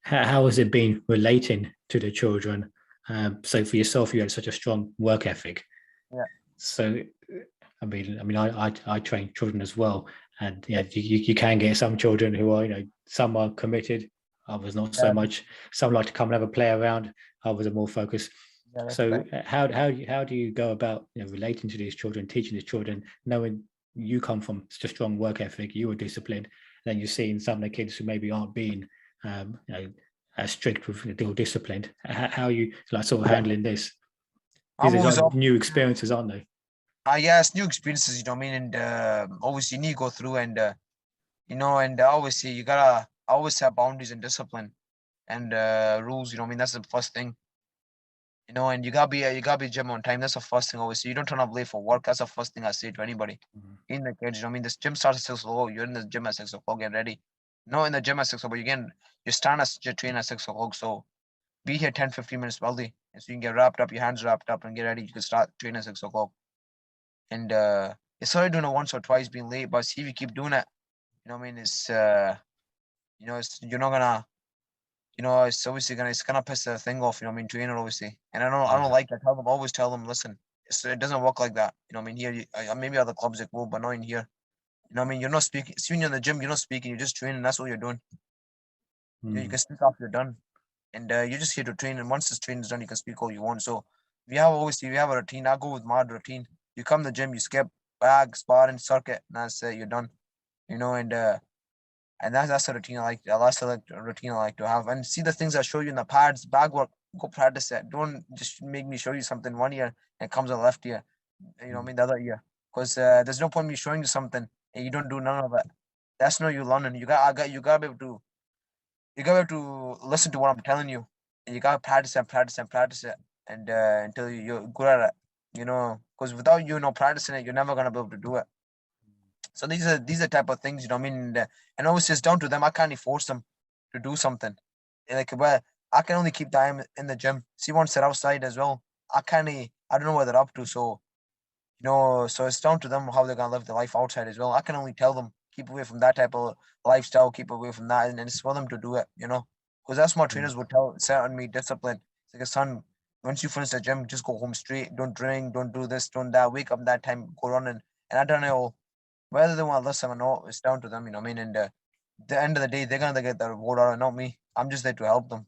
How has it been relating to the children? So for yourself, you had such a strong work ethic. Yeah. So, I mean, I train children as well, and you can get some children who are, some are committed, others not so much. Some like to come and have a play around, others are more focused. Yeah, that's So right. how do you go about relating to these children, teaching these children, knowing you come from such a strong work ethic, you were disciplined, then you're seeing some of the kids who maybe aren't being as strict with disciplined. How are you like sort of handling this? I'm These always are up. new experiences, aren't they? Yeah, it's new experiences, you know what I mean? And obviously you need to go through and and obviously you gotta always have boundaries and discipline and rules, you know what I mean? That's the first thing. And you gotta be gym on time. That's the first thing always. So you don't turn up late for work. That's the first thing I say to anybody. In the kids, you know what I mean? This gym starts at 6 o'clock. You're in the gym at 6 o'clock, get ready. No, in the gym at 6 o'clock, but you start at your train at 6 o'clock. So be here 10, 15 minutes early. And so you can get wrapped up, your hands wrapped up and get ready. You can start training at 6 o'clock. And you started doing it once or twice being late, but see if you keep doing it, you know what I mean? You're not gonna it's obviously it's gonna piss the thing off, you know what I mean, trainer obviously. And I don't like that. Always tell them, listen, it doesn't work like that. You know what I mean? Here, maybe other clubs that will, but not in here. You know what I mean? You're not speaking. See, when you're in the gym, you're not speaking. You're just training. That's what you're doing. You can speak after you're done, and you're just here to train. And once this training is done, you can speak all you want. So we have a routine. I go with my routine. You come to the gym, you skip bag, sparring, circuit, and that's you're done. And that's the routine I like. That's the routine I like to have. And see the things I show you in the pads, bag work. Go practice it. Don't just make me show you something one year and it comes the left year. You know what I mean? The other year, because there's no point me showing you something and you don't do none of it. That's not you learning. You gotta be able to. You gotta be able to listen to what I'm telling you, and you gotta practice and practice and practice it, and until you're good at it. Because without practicing it, you're never gonna be able to do it. So these are type of things, you know what I mean? And obviously it's down to them. I can't force them to do something. Well, I can only keep time in the gym. See, once they're outside as well, I don't know what they're up to. So, so it's down to them how they're gonna live their life outside as well. I can only tell them keep away from that type of lifestyle, keep away from that, and it's for them to do it, Because that's what trainers would set on me discipline. It's like, son, once you finish the gym, just go home straight. Don't drink, don't do this, don't that. Wake up that time, go running. And I done it all. Whether they want to listen or not, it's down to them, you know what I mean? And the end of the day, they're gonna get the reward out of it, not me. I'm just there to help them.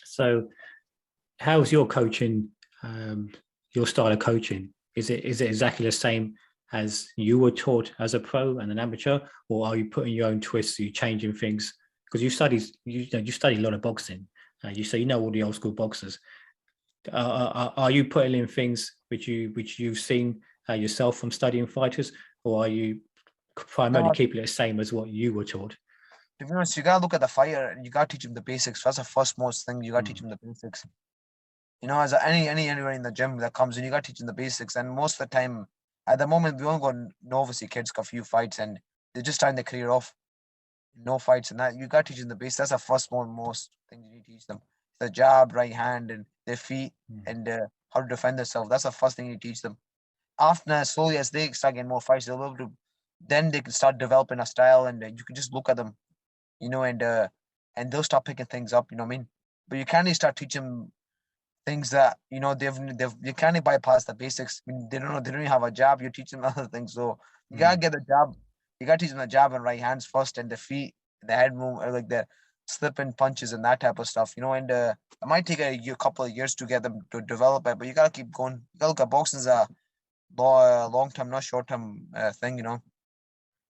So, how's your coaching? Your style of coaching is it exactly the same as you were taught as a pro and an amateur, or are you putting your own twists? Are you changing things? Because you study a lot of boxing. You say you know all the old school boxers. Are you putting in things which you've seen yourself from studying fighters, or are you primarily keeping it the same as what you were taught? To be honest, you gotta look at the fighter and you gotta teach them the basics. That's the first most thing. You gotta teach them the basics. As anywhere in the gym that comes in, you gotta teach them the basics. And most of the time, at the moment, we only got novice kids, got a few fights, and they're just starting their career off. No fights and that. You gotta teach them the basics. That's the first most thing you need to teach them. The jab, right hand, and their feet, and how to defend themselves. That's the first thing you teach them. After slowly as they start getting more fights, they'll be able to. Then they can start developing a style, and you can just look at them, and they'll start picking things up. You know what I mean? But you can't start teaching them things that they've you can't bypass the basics. I mean, they don't know. They don't even have a jab. You teach them other things. So you gotta get the jab. You gotta teach them the jab and right hands first, and the feet, the head move, or like the slipping punches and that type of stuff. And it might take a couple of years to get them to develop it, but you gotta keep going. You gotta look at boxing as a long term, not short term thing.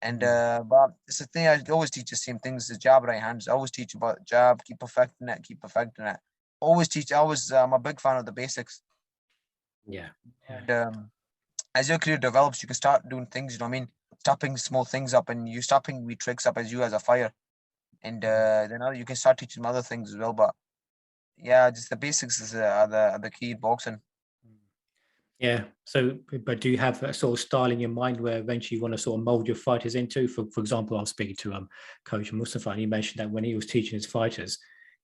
And but it's the thing I always teach the same things: the jab, right hands. I always teach about jab, keep perfecting it, keep perfecting it. Always teach. I'm a big fan of the basics. Yeah. And as your career develops, you can start doing things. You know what I mean? Stopping small things up, and you stopping with tricks up as a fire. And then you can start teaching them other things as well. But yeah, just the basics are the key in boxing. Yeah. So, but do you have a sort of style in your mind where eventually you want to sort of mold your fighters into? For example, I was speaking to Coach Mustafa, and he mentioned that when he was teaching his fighters,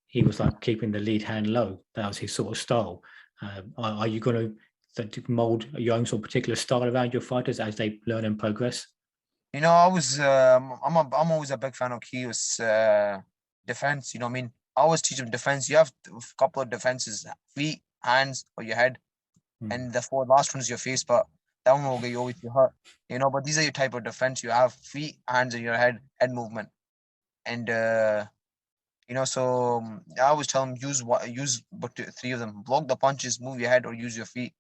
he was like keeping the lead hand low. That was his sort of style. Are you going to mold your own sort of particular style around your fighters as they learn and progress? I was I'm always a big fan of Kyo's defense. You know what I mean? I always teach them defense. You have a couple of defenses: feet, hands, or your head. And the last one is your face, but that one will get you always hurt. But these are your type of defense. You have feet, hands, and your head movement. And So I always tell him use but three of them: block the punches, move your head, or use your feet.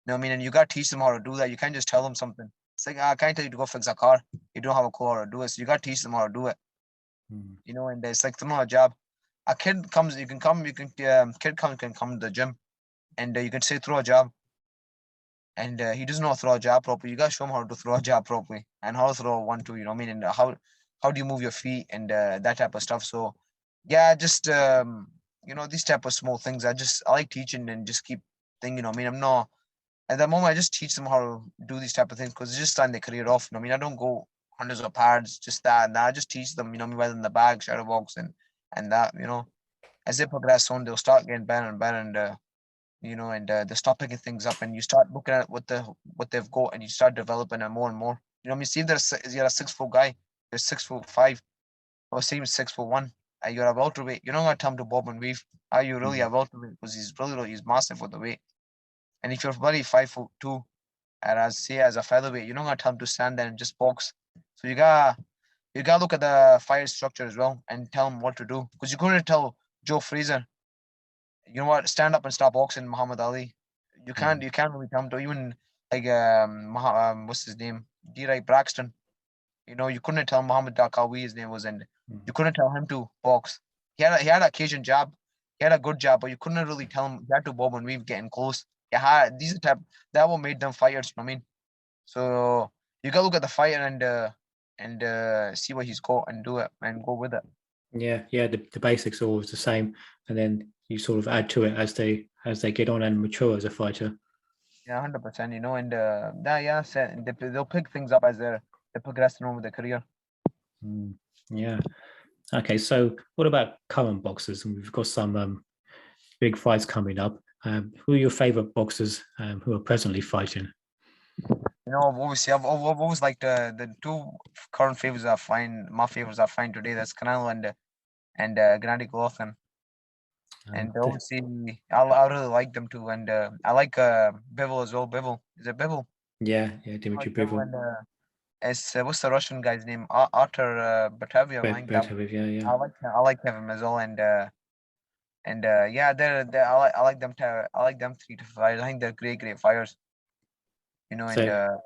You know what I mean? And you got to teach them how to do that. You can't just tell them something. It's like, I can't tell you to go fix a car. You don't have a car or do it. So you got to teach them how to do it. And it's like throwing a jab. A kid comes, you can come, kid comes, can come to the gym, and you can say throw a jab, and he doesn't know how to throw a jab properly. You got to show him how to throw a jab properly and how to throw a 1-2. You know what I mean? And how do you move your feet and that type of stuff. So yeah, just these type of small things. I like teaching and just keep thinking. You know what I mean? I'm not at the moment. I just teach them how to do these type of things because it's just starting their career off. You know what I mean? I don't go hundreds of pads, just that and that. I just teach them. You know what I mean? Whether in the bag, shadow box, and that. As they progress on, they'll start getting better and better, and they start picking things up, and you start looking at what they've got, and you start developing it more and more. You know what I mean? See, if you're a 6 foot guy, you're 6'5", or same 6'1", and you're a welterweight. You're not gonna tell him to bob and weave. Are you really a welterweight? Because he's massive for the weight. And if you're very 5'2", and as a featherweight, you're not gonna tell him to stand there and just box. So you gotta look at the fight structure as well and tell him what to do. Because you couldn't tell Joe Frazier, you know what, stand up and stop boxing Muhammad Ali. You can't really tell him to. Even like what's his name, D. Braxton. You couldn't tell Muhammad Dakawi, his name was, and you couldn't tell him to box. He had an occasion jab. He had a good jab, but you couldn't really tell him. He had to bob and weave, getting close. These are type that what made them fighters. You know what I mean? So you gotta look at the fighter and see what he's got and do it and go with it. Yeah, the basics are always the same, and then you sort of add to it as they get on and mature as a fighter. Yeah, 100%. They'll pick things up as they're progressing over their career. Yeah. Okay, so what about current boxers? We've got some big fights coming up. Who are your favorite boxers who are presently fighting? Obviously, I've always liked the two current favorites I find. My favorites I find today. That's Canelo and Gennady Golovkin. And obviously, I really like them too. And I like Bivol as well. Bivol, is it Bivol? Yeah, Dimitri Bivol. And what's the Russian guy's name? Artur Batavia. Yeah. I like him as well. And yeah, I like them. I like them 3 to 5. I think they're great fighters. So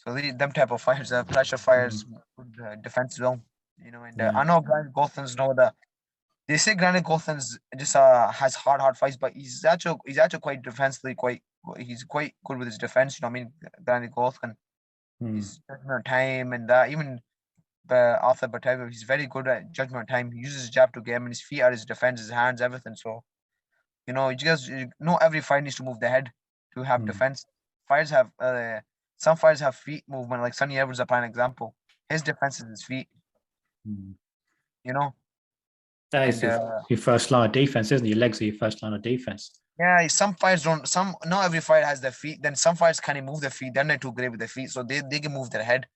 them type of fighters, pressure fighters, good defense as well. I know Grant Gotham's they say Granite Gotham's just has hard fights, but he's actually quite defensively he's quite good with his defense. You know what I mean? Granite Gotham. His judgment time and that even Arthur Bataille, he's very good at judgment time. He uses his jab to get him, and his feet are his defense, his hands, everything. So not every fight needs to move the head to have defense. Fighters have some fighters have feet movement, like Sonny Edwards, a prime example. His defense is his feet. That is your first line of defense, isn't it? Your legs are your first line of defense. Yeah, some fighters don't. Not every fighter has their feet. Then some fighters can't move their feet. They're not too great with their feet, so they can move their head.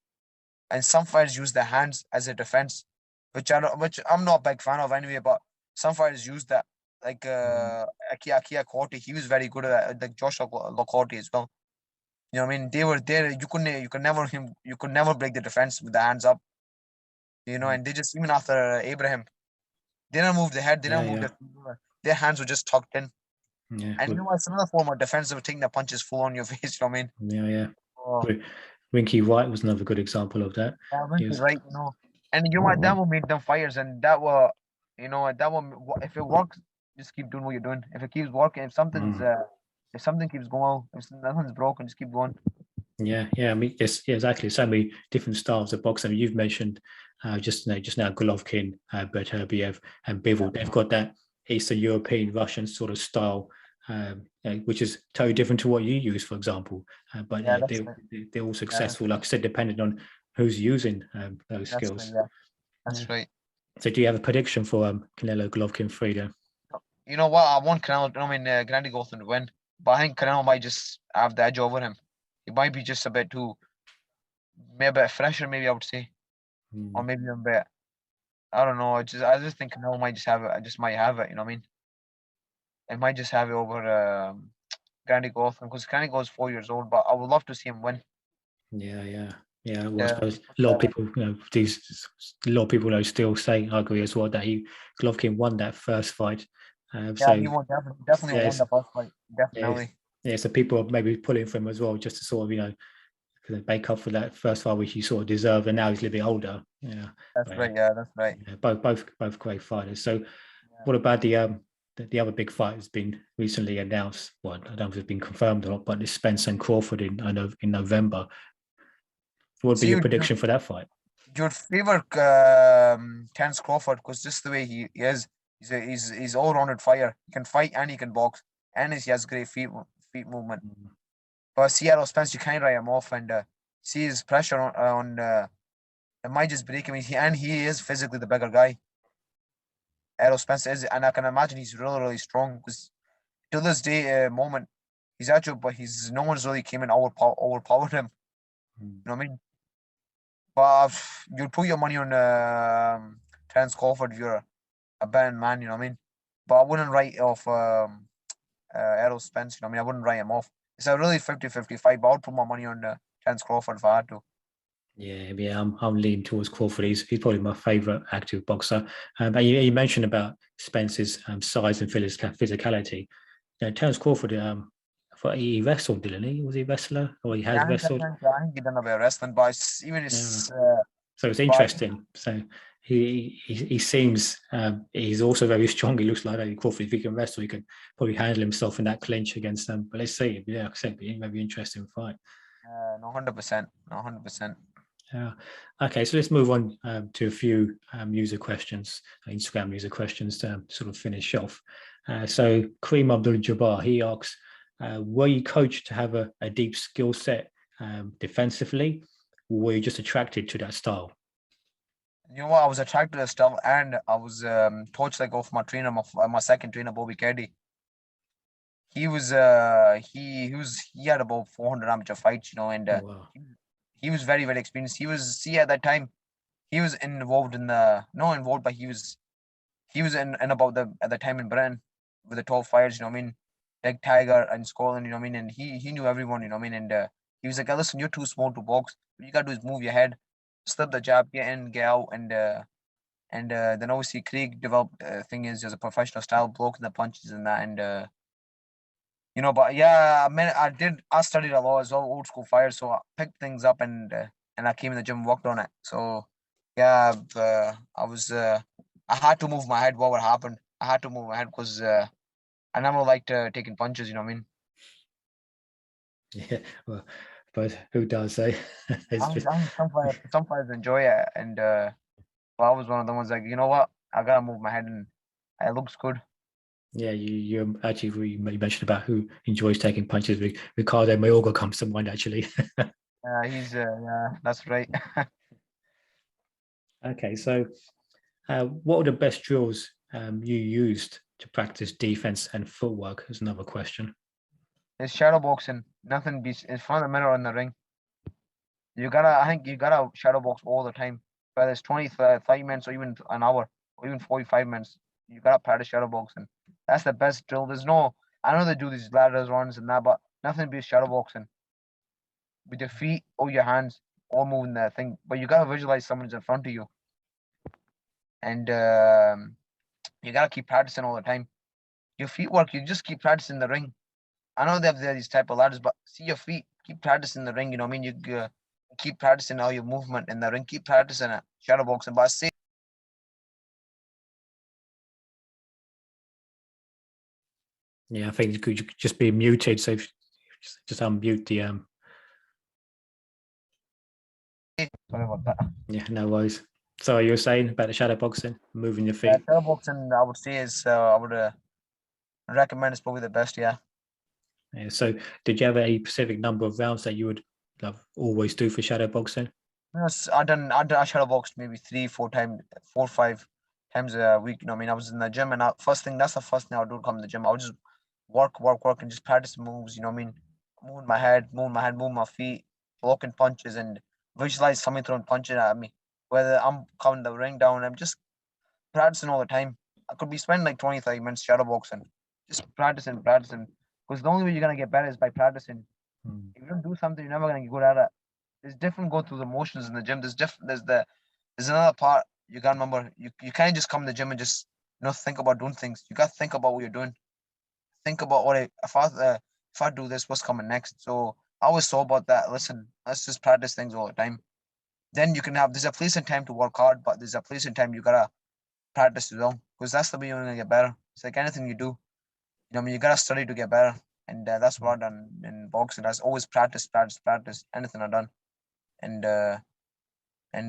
And some fighters use their hands as a defense, which I'm not a big fan of anyway. But some fighters use that, like Akia Corte. He was very good at that. Like Joshua Locorte as well. You know what I mean? They were there. You could never break the defense with the hands up. And they just, even after Abraham, they don't move the head. They don't move their hands were just tucked in. Yeah, and it's another form of defense of taking the punches full on your face. You know what I Yeah. mean? Oh. Winky Wright was another good example of that. Yeah, Winky Wright, and what, that will make them fighters, and that will, if it works, just keep doing what you're doing. If it keeps working, if something keeps going, if nothing's broken, just keep going. Yeah. I mean, yes, exactly. So many different styles of boxing. I mean, you've mentioned just now Golovkin, Beterbiev, and Bivol. They've got that Eastern European, Russian sort of style, which is totally different to what you use, for example. But they're all successful, like I said, depending on who's using those skills. That's right. So, do you have a prediction for Canelo Golovkin 3 then? You know what? I want Canelo. Gennady Golovkin to win, but I think Canelo might just have the edge over him. He might be just a bit maybe a bit fresher, maybe I would say, or maybe a bit. I don't know. I just think Canelo might just have it. I just might have it. You know what I mean? I might just have it over Gennady Golovkin because Gennady is 4 years old. But I would love to see him win. Yeah. Yeah, well, I suppose a lot of people, a lot of people still say, I agree as well, that Golovkin won that first fight. Yeah, he won, definitely won the first fight, definitely. Yeah, so people are maybe pulling for him as well, just to sort of, make up for that first fight, which he sort of deserved, and now he's a little bit older. Yeah, that's right. Yeah, that's right. Yeah, both great fighters. So, what about the other big fight has been recently announced? Well, I don't know if it's been confirmed or not, but it's Spence and Crawford in November. What would be your prediction for that fight? Your favorite Terence Crawford, because just the way he is, he's all-rounded fighter. He can fight and he can box, and he has great feet movement. But Seattle Spence, you can't write him off, and see his pressure on it might just break him. He is physically the bigger guy. Errol Spence is, and I can imagine he's really, really strong, because to this day moment, he's actually, but no one's really came and overpowered him. You know what I mean? But you'd put your money on Terence Crawford if you're a betting man, you know what I mean? But I wouldn't write off Errol Spence, you know what I mean? I wouldn't write him off. It's a really 50-50 fight, but I would put my money on Terence Crawford if I had to. Yeah, I'm leaning towards Crawford. He's probably my favourite active boxer. And you mentioned about Spence's size and physicality. Terence Crawford, I thought he wrestled, didn't he? Was he a wrestler, or he has wrestled? I think he done a bit of wrestling, but even his. So it's interesting. So he seems he's also very strong. He looks like Crawford. If he can wrestle, he can probably handle himself in that clinch against them. But let's see. Yeah, like I said, it may be an interesting fight. No, 100%. No, 100%. Yeah. Okay, so let's move on to a few user questions, Instagram user questions to sort of finish off. So Kareem Abdul-Jabbar, he asks, were you coached to have a deep skill set defensively, or were you just attracted to that style? You know what? I was attracted to the style, and I was coached off my trainer, my second trainer, Bobby Keddy. He was he had about 400 amateur fights, and wow. he was very, very experienced. He was at that time he was involved in the not involved, but he was in about at the time in Britain with the top fighters, you know what I mean? Like Tiger and Scotland, you know what I mean? And he knew everyone, you know what I mean? And he was like, listen, you're too small to box. What you gotta do is move your head, slip the jab, get in, get out, and then obviously Craig developed thing is as a professional style, blocking the punches and that, and but yeah, I studied a lot as well, old school fire, so I picked things up and I came in the gym and worked on it. So yeah, I had to move my head. What would happen? I had to move my head because I never liked taking punches. You know what I mean? Yeah, well, but who does? Eh? Some fighters enjoy it, and I was one of the ones like, you know what? I gotta move my head, and it looks good. Yeah, you actually you mentioned about who enjoys taking punches. Ricardo Mayorga comes to mind, actually. Yeah, that's right. Okay, so what are the best drills you used to practice defense and footwork? Is another question. It's shadow boxing. Nothing beats in front of the mirror in the ring. I think you gotta shadow box all the time. Whether it's 20, 30 minutes or even an hour or even 45 minutes. You gotta practice shadow boxing. That's the best drill. I know they do these ladders runs and that, but nothing beats shadow boxing. With your feet or your hands, all moving that thing. But you gotta visualize someone's in front of you. And you gotta keep practicing all the time. Your feet work, you just keep practicing the ring. I know they have these type of ladders, but see your feet, keep practicing the ring, you know what I mean? You keep practicing all your movement in the ring, keep practicing it, shadow boxing. But I say, yeah, I think you could just be muted, so just unmute the sorry about that. Yeah, no worries. So you were saying about the shadow boxing, moving your feet? Shadow boxing, I would say is I would recommend is probably the best. Yeah. Yeah. So did you have a specific number of rounds that you would always do for shadow boxing? Yes, I shadow boxed maybe 4, 5 times a week. You know what I mean? I was in the gym, and that's the first thing I would do come to the gym. I would just work, and just practice moves. You know what I mean? Moving my head, moving my feet, blocking punches, and visualize somebody throwing punches at me. Whether I'm coming the ring down, I'm just practicing all the time. I could be spending like 20, 30 minutes shadow boxing, just practicing. Because the only way you're gonna get better is by practicing. If you don't do something, you're never gonna get good at it. there's different go through the motions in the gym. There's another part you gotta remember. You can't just come to the gym and just think about doing things. You gotta think about what you're doing. Think about if I do this, what's coming next. So I always thought about that. Listen, let's just practice things all the time. Then you can have there's a place and time to work hard, but there's a place and time you gotta practice as well, because that's the way you're gonna get better. It's like anything you do. You gotta study to get better, and that's what I've done in boxing. That's always practice, practice, practice. Anything I've done, and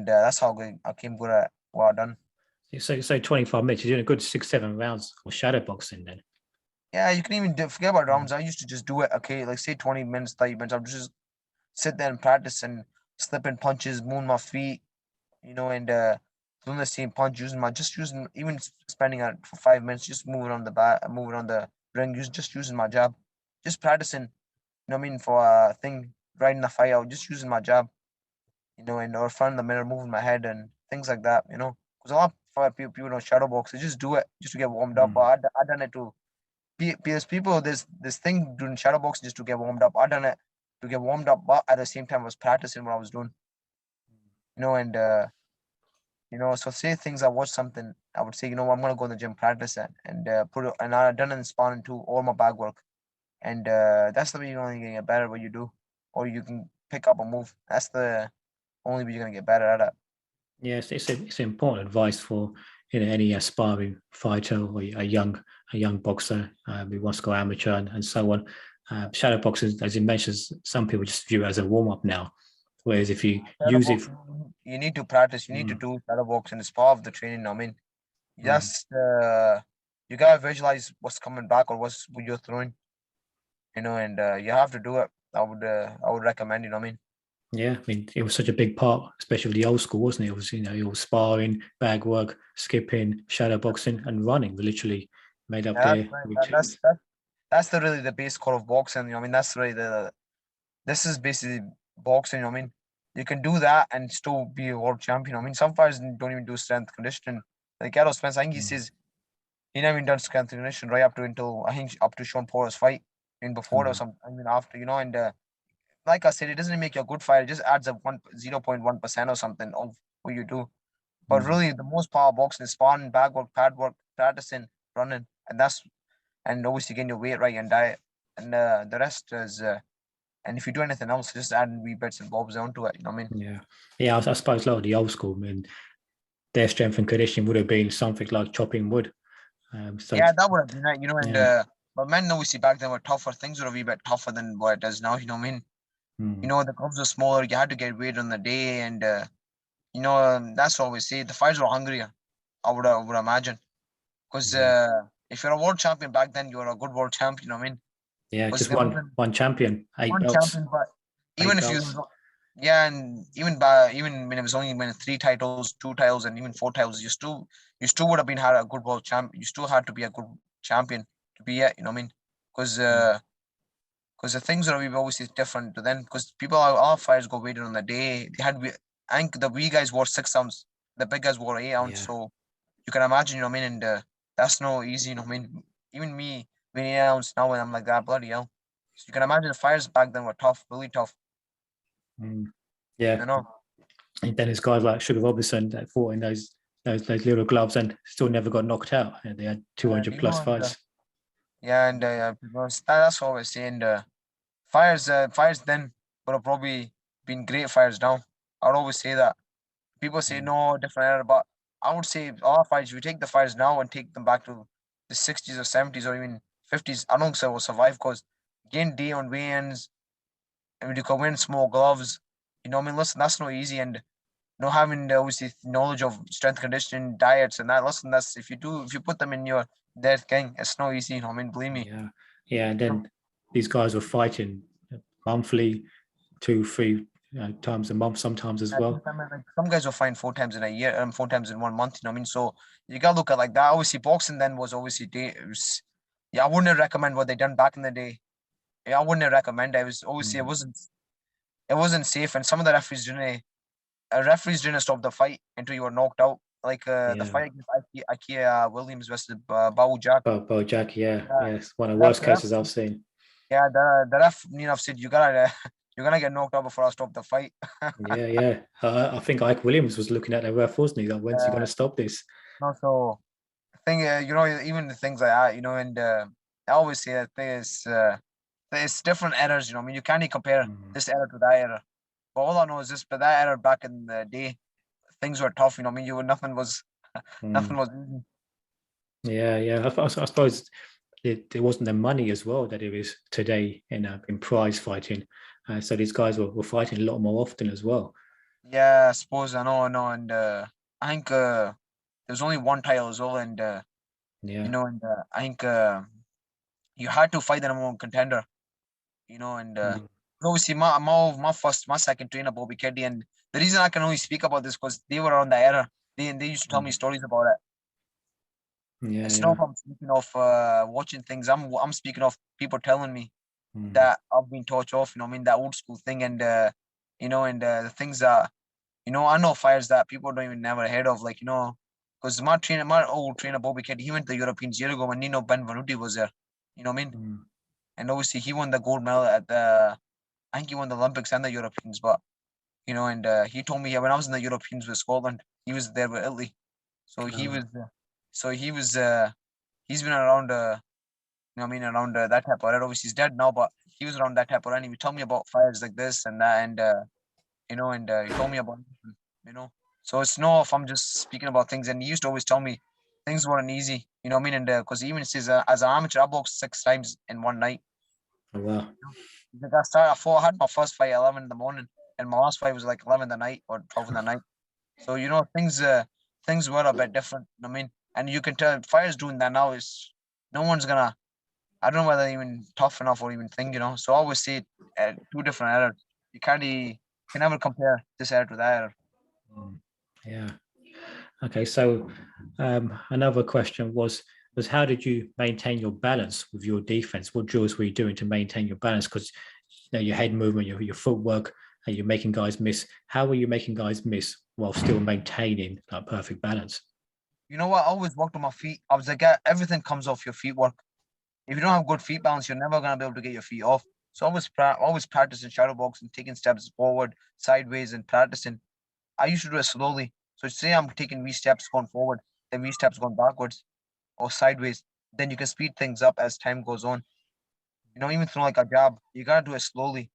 that's how I came good at what I've done. So 25 minutes. You're doing a good 6-7 rounds of shadow boxing then. Yeah, you can even forget about rounds. I used to just do it. Okay, like say 20 minutes, 30 minutes. I'll just sit there and practice and slipping punches, moving my feet, and doing the same punch, using even spending it for 5 minutes, just moving on the bat, moving on the ring, just using my jab, just practicing. For a thing, riding the fight out, just using my jab, and or front of the mirror, moving my head and things like that. Because a lot of people don't shadow box. They just do it just to get warmed up. But I done it too. Because people, this thing doing shadow boxing just to get warmed up. I done it to get warmed up, but at the same time I was practicing what I was doing. And so say things I watch something, I would say, I'm gonna go in the gym, practice it, and put it. And I done it in sparring too, all my bag work, and that's the way you're only gonna get better what you do, or you can pick up a move. That's the only way you're gonna get better at it. Yes, it's important advice for any aspiring fighter or a young boxer who wants to go amateur and so on. Shadow boxing, as you mentioned, some people just view it as a warm up now. Whereas if you use it, you need to practice. You need to do shadow boxing. It's part of the training. I mean, just you gotta visualize what's coming back or what you're throwing. And you have to do it. I would recommend. I mean. Yeah, I mean, it was such a big part, especially with the old school, wasn't it? It was, it was sparring, bag work, skipping, shadow boxing, and running. We literally made up there. That's really the base core of boxing. I mean, that's really this is basically boxing. I mean, you can do that and still be a world champion. I mean, some fighters don't even do strength conditioning. Like Errol Spence, I think he says he never even done strength conditioning right up to Sean Porter's fight. And before or something, after, and like I said, it doesn't make you a good fighter. It just adds up 0.1% or something of what you do. But really, the most power boxing is sparring, bag work, pad work, practicing, running, and obviously getting your weight right and diet, and the rest is. And if you do anything else, just adding wee bits and bobs onto it. You know what I mean? Yeah. I suppose a lot of the old school, their strength and conditioning would have been something like chopping wood. Yeah, that would have been right. And but men obviously back then were tougher. Things were a wee bit tougher than what it is now. You know what I mean? The clubs were smaller. You had to get weight on the day, and that's what we say. The fights were hungrier. I would imagine, because if you're a world champion back then, you were a good world champion. You know what I mean? Yeah, just one champion, 8 belts. Champion, but even if belts. And even when it was only 3 titles, 2 titles, and even 4 titles, you still would have had a good world champion. You still had to be a good champion to be it. You know what I mean? Because the things are obviously different to then. Because our fighters go weighted on the day. I think the wee guys wore 6 ounce, the big guys wore 8 ounce. Yeah. So you can imagine, you know what I mean? And that's no easy. You know what I mean? Even me, 8 ounce now, when I'm like that, bloody hell. So you can imagine the fighters back then were tough, really tough. Yeah. And then there's guys like Sugar Robinson that fought in those little gloves and still never got knocked out. And they had 200 plus fights. And that's what I was saying. Fires then would have probably been great fires now. I would always say that. People say no, different era, but I would say our fights, if you take the fires now and take them back to the 60s or 70s or even 50s, I don't think so will survive, because again, day on weigh-ins, and you can win small gloves. You know what I mean? Listen, that's not easy, and having obviously knowledge of strength conditioning, diets, and that. Listen, that's if you put them in your dead gang, it's not easy. You know what I mean? Believe me. Yeah, and then these guys were fighting monthly, 2, 3 times a month, sometimes as well. Some guys were fighting 4 times in a year, 4 times in 1 month. You know what I mean? So you gotta look at like that. Obviously, boxing then was obviously I wouldn't recommend what they done back in the day. I wouldn't recommend it. It was obviously it wasn't safe, and some of the referees didn't stop the fight until you were knocked out. Like the fight against Ikea Williams versus Bao Jack. Bao Jack, yeah, it's one of the worst cases I've seen. Yeah, the ref, said you gotta you're gonna get knocked out before I stop the fight. Yeah. I think Ike Williams was looking at the ref, wasn't he? Like, when's he going to stop this? No, so I think even the things like that, and I always say that there's different eras. I mean, you can't compare this era to that era. But all I know is but that era back in the day, things were tough. I mean, nothing was nothing was easy. Yeah. I suppose there wasn't the money as well that it is today in prize fighting. So these guys were fighting a lot more often as well. Yeah, I suppose I know, and I think there's only one title as well, and I think you had to fight the number one contender, and obviously my second trainer Bobby Keddy, and the reason I can only speak about this because they were on the era. They used to tell me stories about it. It's not I'm speaking of watching things. I'm speaking of people telling me that I've been taught off. I mean, that old school thing, and the things that I know fires that people don't even never heard of, like because my old trainer Bobby Keddy, he went to the Europeans years ago when Benvenuti was there. You know what I mean? And obviously he won the gold medal at I think he won the Olympics and the Europeans, but and he told me when I was in the Europeans with Scotland, he was there with Italy, so he's been around around that type of era. Obviously he's dead now, but he was around that type of era, and he would tell me about fires like this and that, and he told me about so it's no if I'm just speaking about things, and he used to always tell me things weren't easy, you know what I mean, and because he even says as an amateur I boxed 6 times in one night. Oh, wow. Like I had my first fight at 11 in the morning, and my last fight was like 11 in the night or 12 in the night. So things were a bit different. I mean, and you can tell Fire's doing that now. Is no one's gonna. I don't know whether even tough enough or even think. So I always say two different eras. You can never compare this era to that era. Yeah. Okay. So another question was how did you maintain your balance with your defense? What drills were you doing to maintain your balance? Because your head movement, your footwork, and you're making guys miss. How were you making guys miss while still maintaining that perfect balance? You know what? I always worked on my feet. I was like, everything comes off your feet work. If you don't have good feet balance, you're never gonna be able to get your feet off. So always practicing shadow boxing, taking steps forward, sideways, and practicing. I used to do it slowly. So say I'm taking V steps going forward, then V steps going backwards or sideways. Then you can speed things up as time goes on. Even through like a jab, you gotta do it slowly.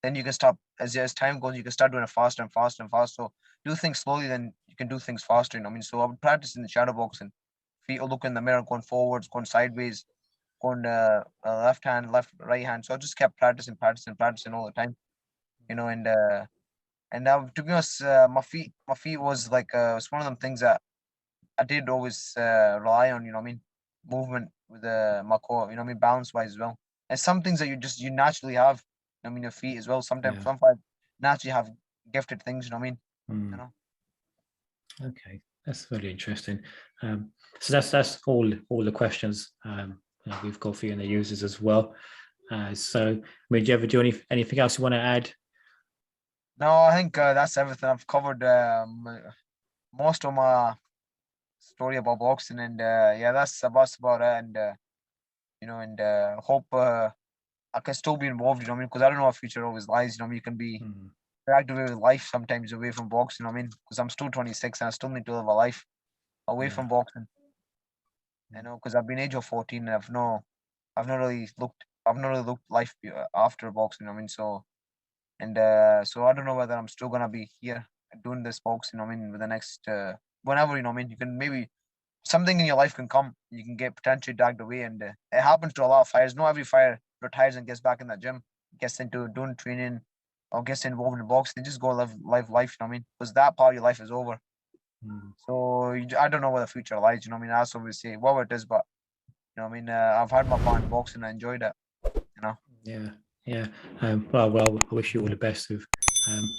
Then you can stop as time goes. You can start doing it faster and faster and faster. So do things slowly, then you can do things faster. So I would practice in the shadow boxing, feet look in the mirror, going forwards, going sideways, going left hand, right hand. So I just kept practicing all the time. And to be honest, my feet was like it's one of them things that I did always rely on. Movement with my core. Balance wise as well. And some things that you naturally have. Your feet as well. Sometimes some fights naturally have gifted things. Okay, that's really interesting. So that's all the questions we've got for you and the users as well. So, do you ever do anything else you want to add? No, I think that's everything. I've covered most of my story about boxing, and that's about it. And hope I can still be involved. Because I don't know what future always lies. You can be dragged away with life sometimes away from boxing. Because I'm still 26 and I still need to live a life away from boxing. Because I've been age of 14 and I've not really looked life after boxing. So I don't know whether I'm still gonna be here doing this boxing. With the next whenever you can maybe something in your life can come. You can get potentially dragged away, and it happens to a lot of fighters. Not every fighter retires and gets back in the gym, gets into doing training, or gets involved in boxing. They just go live life. Because that part of your life is over. So I don't know where the future lies. I always say whatever it is, but I've had my fun in boxing. I enjoyed it. Yeah. Well, I wish you all the best with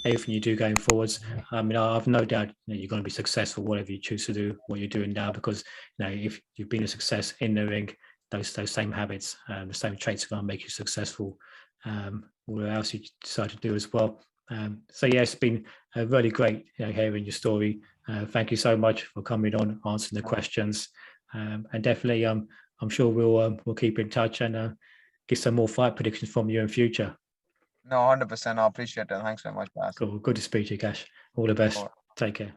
everything you do going forwards. I've no doubt you're going to be successful, whatever you choose to do, what you're doing now, because if you've been a success in the ring, those same habits, the same traits are going to make you successful. Whatever else you decide to do as well. So yeah, it's been really great hearing your story. Thank you so much for coming on, answering the questions, and definitely I'm sure we'll keep in touch and get some more fight predictions from you in future. No, 100%. I appreciate it. Thanks very much, guys. Cool. Good to speak to you, Cash. All the best. Cool. Take care.